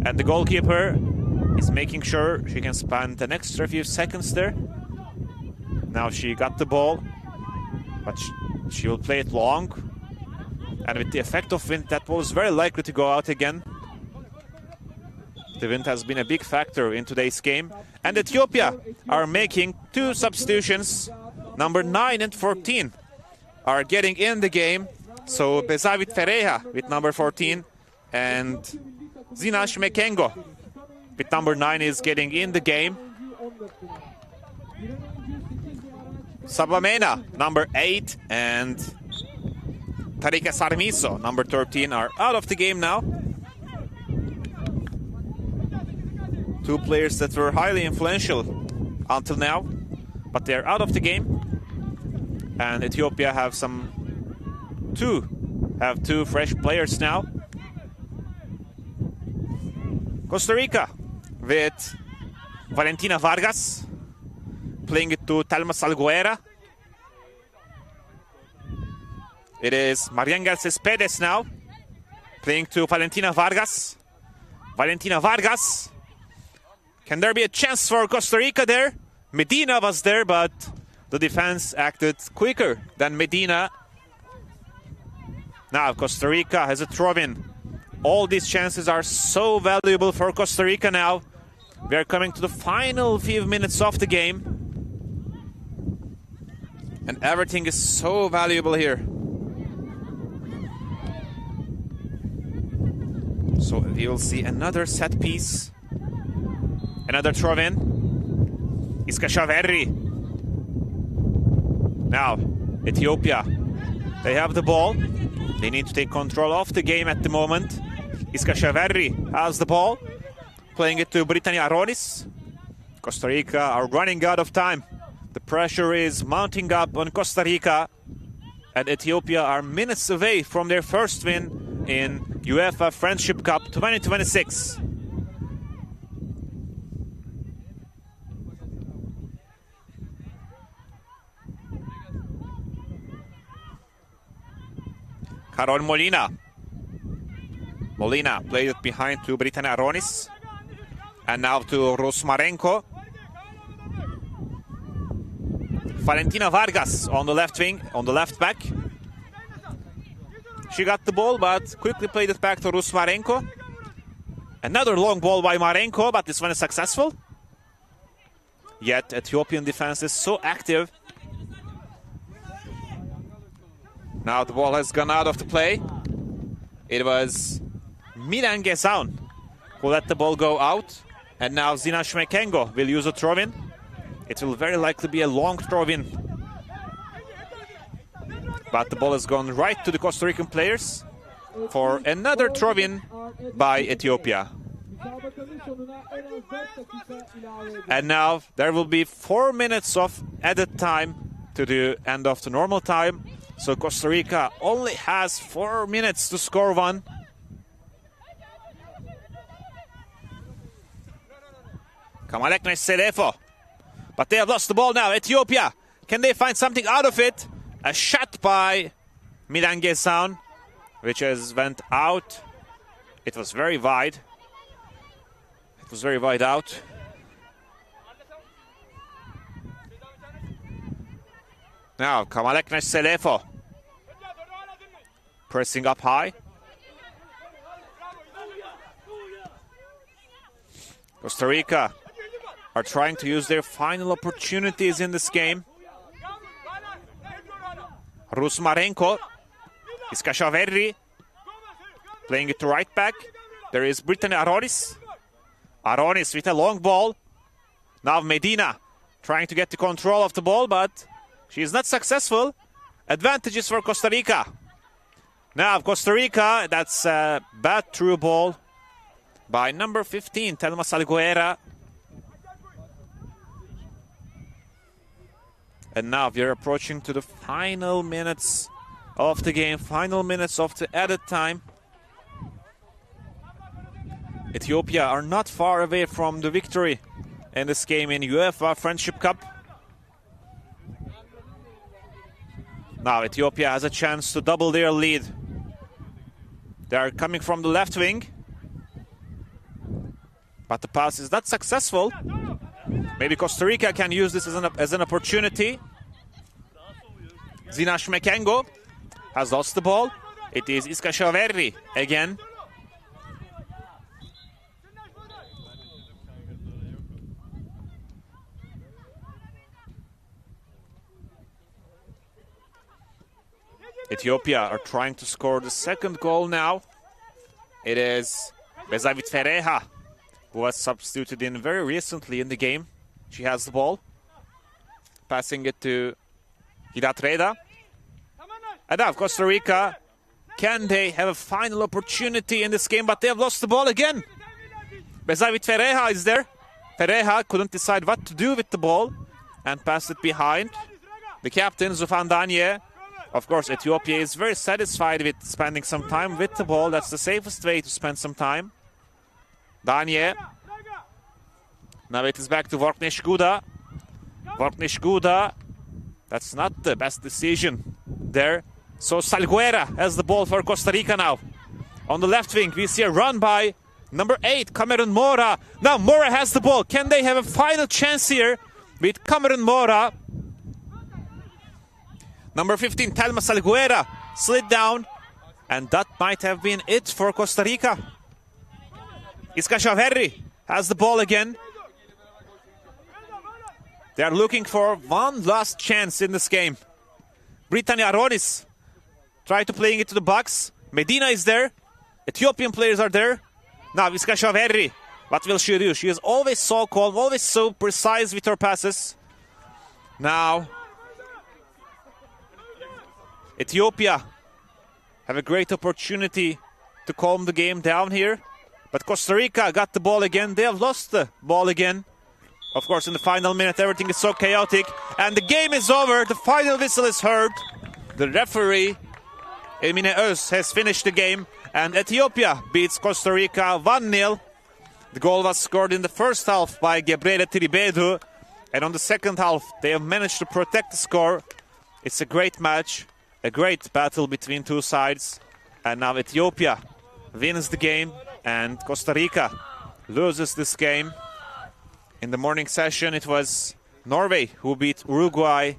And the goalkeeper is making sure she can spend an extra few seconds there. Now she got the ball, but she will play it long. And with the effect of wind, that ball is very likely to go out again. The wind has been a big factor in today's game. And Ethiopia are making two substitutions. Number 9 and 14 are getting in the game. So Bezavit Ferreira with number 14 and Zinash Mekengo with number 9 is getting in the game. Sabamena, number 8, and Tarike Sarmiso, number 13, are out of the game now. Two players that were highly influential until now, but they're out of the game. And Ethiopia have two fresh players now. Costa Rica with Valentina Vargas, playing it to Thelma Salguera. It is Mariangel Cespedes now, playing to Valentina Vargas. Valentina Vargas. Can there be a chance for Costa Rica there? Medina was there, but the defense acted quicker than Medina. Now Costa Rica has a throw-in. All these chances are so valuable for Costa Rica now. We are coming to the final few minutes of the game. And everything is so valuable here. So we will see another set piece. Another throw-in. Iskashaverri. Now, Ethiopia. They have the ball. They need to take control of the game at the moment. Iskashaverri has the ball. Playing it to Britannia Aronis. Costa Rica are running out of time. The pressure is mounting up on Costa Rica. And Ethiopia are minutes away from their first win in UEFA Friendship Cup 2026. Carol Molina. Molina played it behind to Britannia Aronis. And now to Rusmarenko. Valentina Vargas on the left wing, on the left back. She got the ball, but quickly played it back to Rusmarenko. Another long ball by Marenko, but this one is successful. Yet Ethiopian defense is so active. Now the ball has gone out of the play. It was Milan Gezaun who let the ball go out. And now Zinash Mekengo will use a throw-in. It will very likely be a long throw-in. But the ball has gone right to the Costa Rican players for another throw-in by Ethiopia. And now there will be 4 minutes of added time to the end of the normal time. So Costa Rica only has 4 minutes to score one. Kamalekne Selefo. But they have lost the ball now. Ethiopia, can they find something out of it? A shot by Milan Gezaun, which has went out. It was very wide. It was very wide out. Now, Kamalekne Selefo. Pressing up high. Costa Rica are trying to use their final opportunities in this game. Rusmarenko. Iskashaverri. Playing it to right back. There is Britannia Aronis. Aronis with a long ball. Now Medina trying to get the control of the ball, but she is not successful. Advantages for Costa Rica. Now Costa Rica, that's a bad through ball by number 15, Telma Salguera. And now we are approaching to the final minutes of the game, final minutes of the added time. Ethiopia are not far away from the victory in this game in UEFA Friendship Cup. Now Ethiopia has a chance to double their lead. They are coming from the left wing. But the pass is not successful. Maybe Costa Rica can use this as an opportunity. Zinash Mekengo has lost the ball. It is Iskashaverri again. Ethiopia are trying to score the second goal now. It is Bezavit Ferreira, who was substituted in very recently in the game. She has the ball. Passing it to Hidat Reda. And now Costa Rica, can they have a final opportunity in this game? But they have lost the ball again. Bezavit Ferreira is there. Ferreira couldn't decide what to do with the ball and passed it behind. The captain, Zufan Danye. Of course, Ethiopia is very satisfied with spending some time with the ball. That's the safest way to spend some time. Danye. Now it is back to Vorknesh Guda. Vorknesh Guda. That's not the best decision there. So Salguera has the ball for Costa Rica now. On the left wing, we see a run by number 8, Cameron Mora. Now Mora has the ball. Can they have a final chance here with Cameron Mora? Number 15, Telma Salguera slid down. And that might have been it for Costa Rica. Iskashaverri has the ball again. They are looking for one last chance in this game. Britannia Aronis try to playing it to the box. Medina is there. Ethiopian players are there. Now Vizcasha Verri. What will she do? She is always so calm, always so precise with her passes. Now Ethiopia have a great opportunity to calm the game down here. But Costa Rica got the ball again. They have lost the ball again. Of course, in the final minute, everything is so chaotic. And the game is over. The final whistle is heard. The referee, Emine Öz, has finished the game. And Ethiopia beats Costa Rica 1-0. The goal was scored in the first half by Gabriele Tiribedu. And on the second half, they have managed to protect the score. It's a great match, a great battle between two sides. And now Ethiopia wins the game. And Costa Rica loses this game. In the morning session, it was Norway who beat Uruguay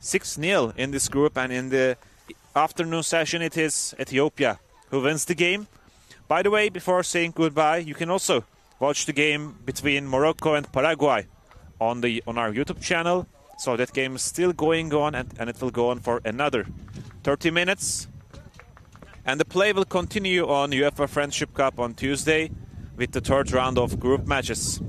6-0 in this group. And in the afternoon session, it is Ethiopia who wins the game. By the way, before saying goodbye, you can also watch the game between Morocco and Paraguay on our YouTube channel. So that game is still going on, and it will go on for another 30 minutes. And the play will continue on UEFA Friendship Cup on Tuesday with the third round of group matches.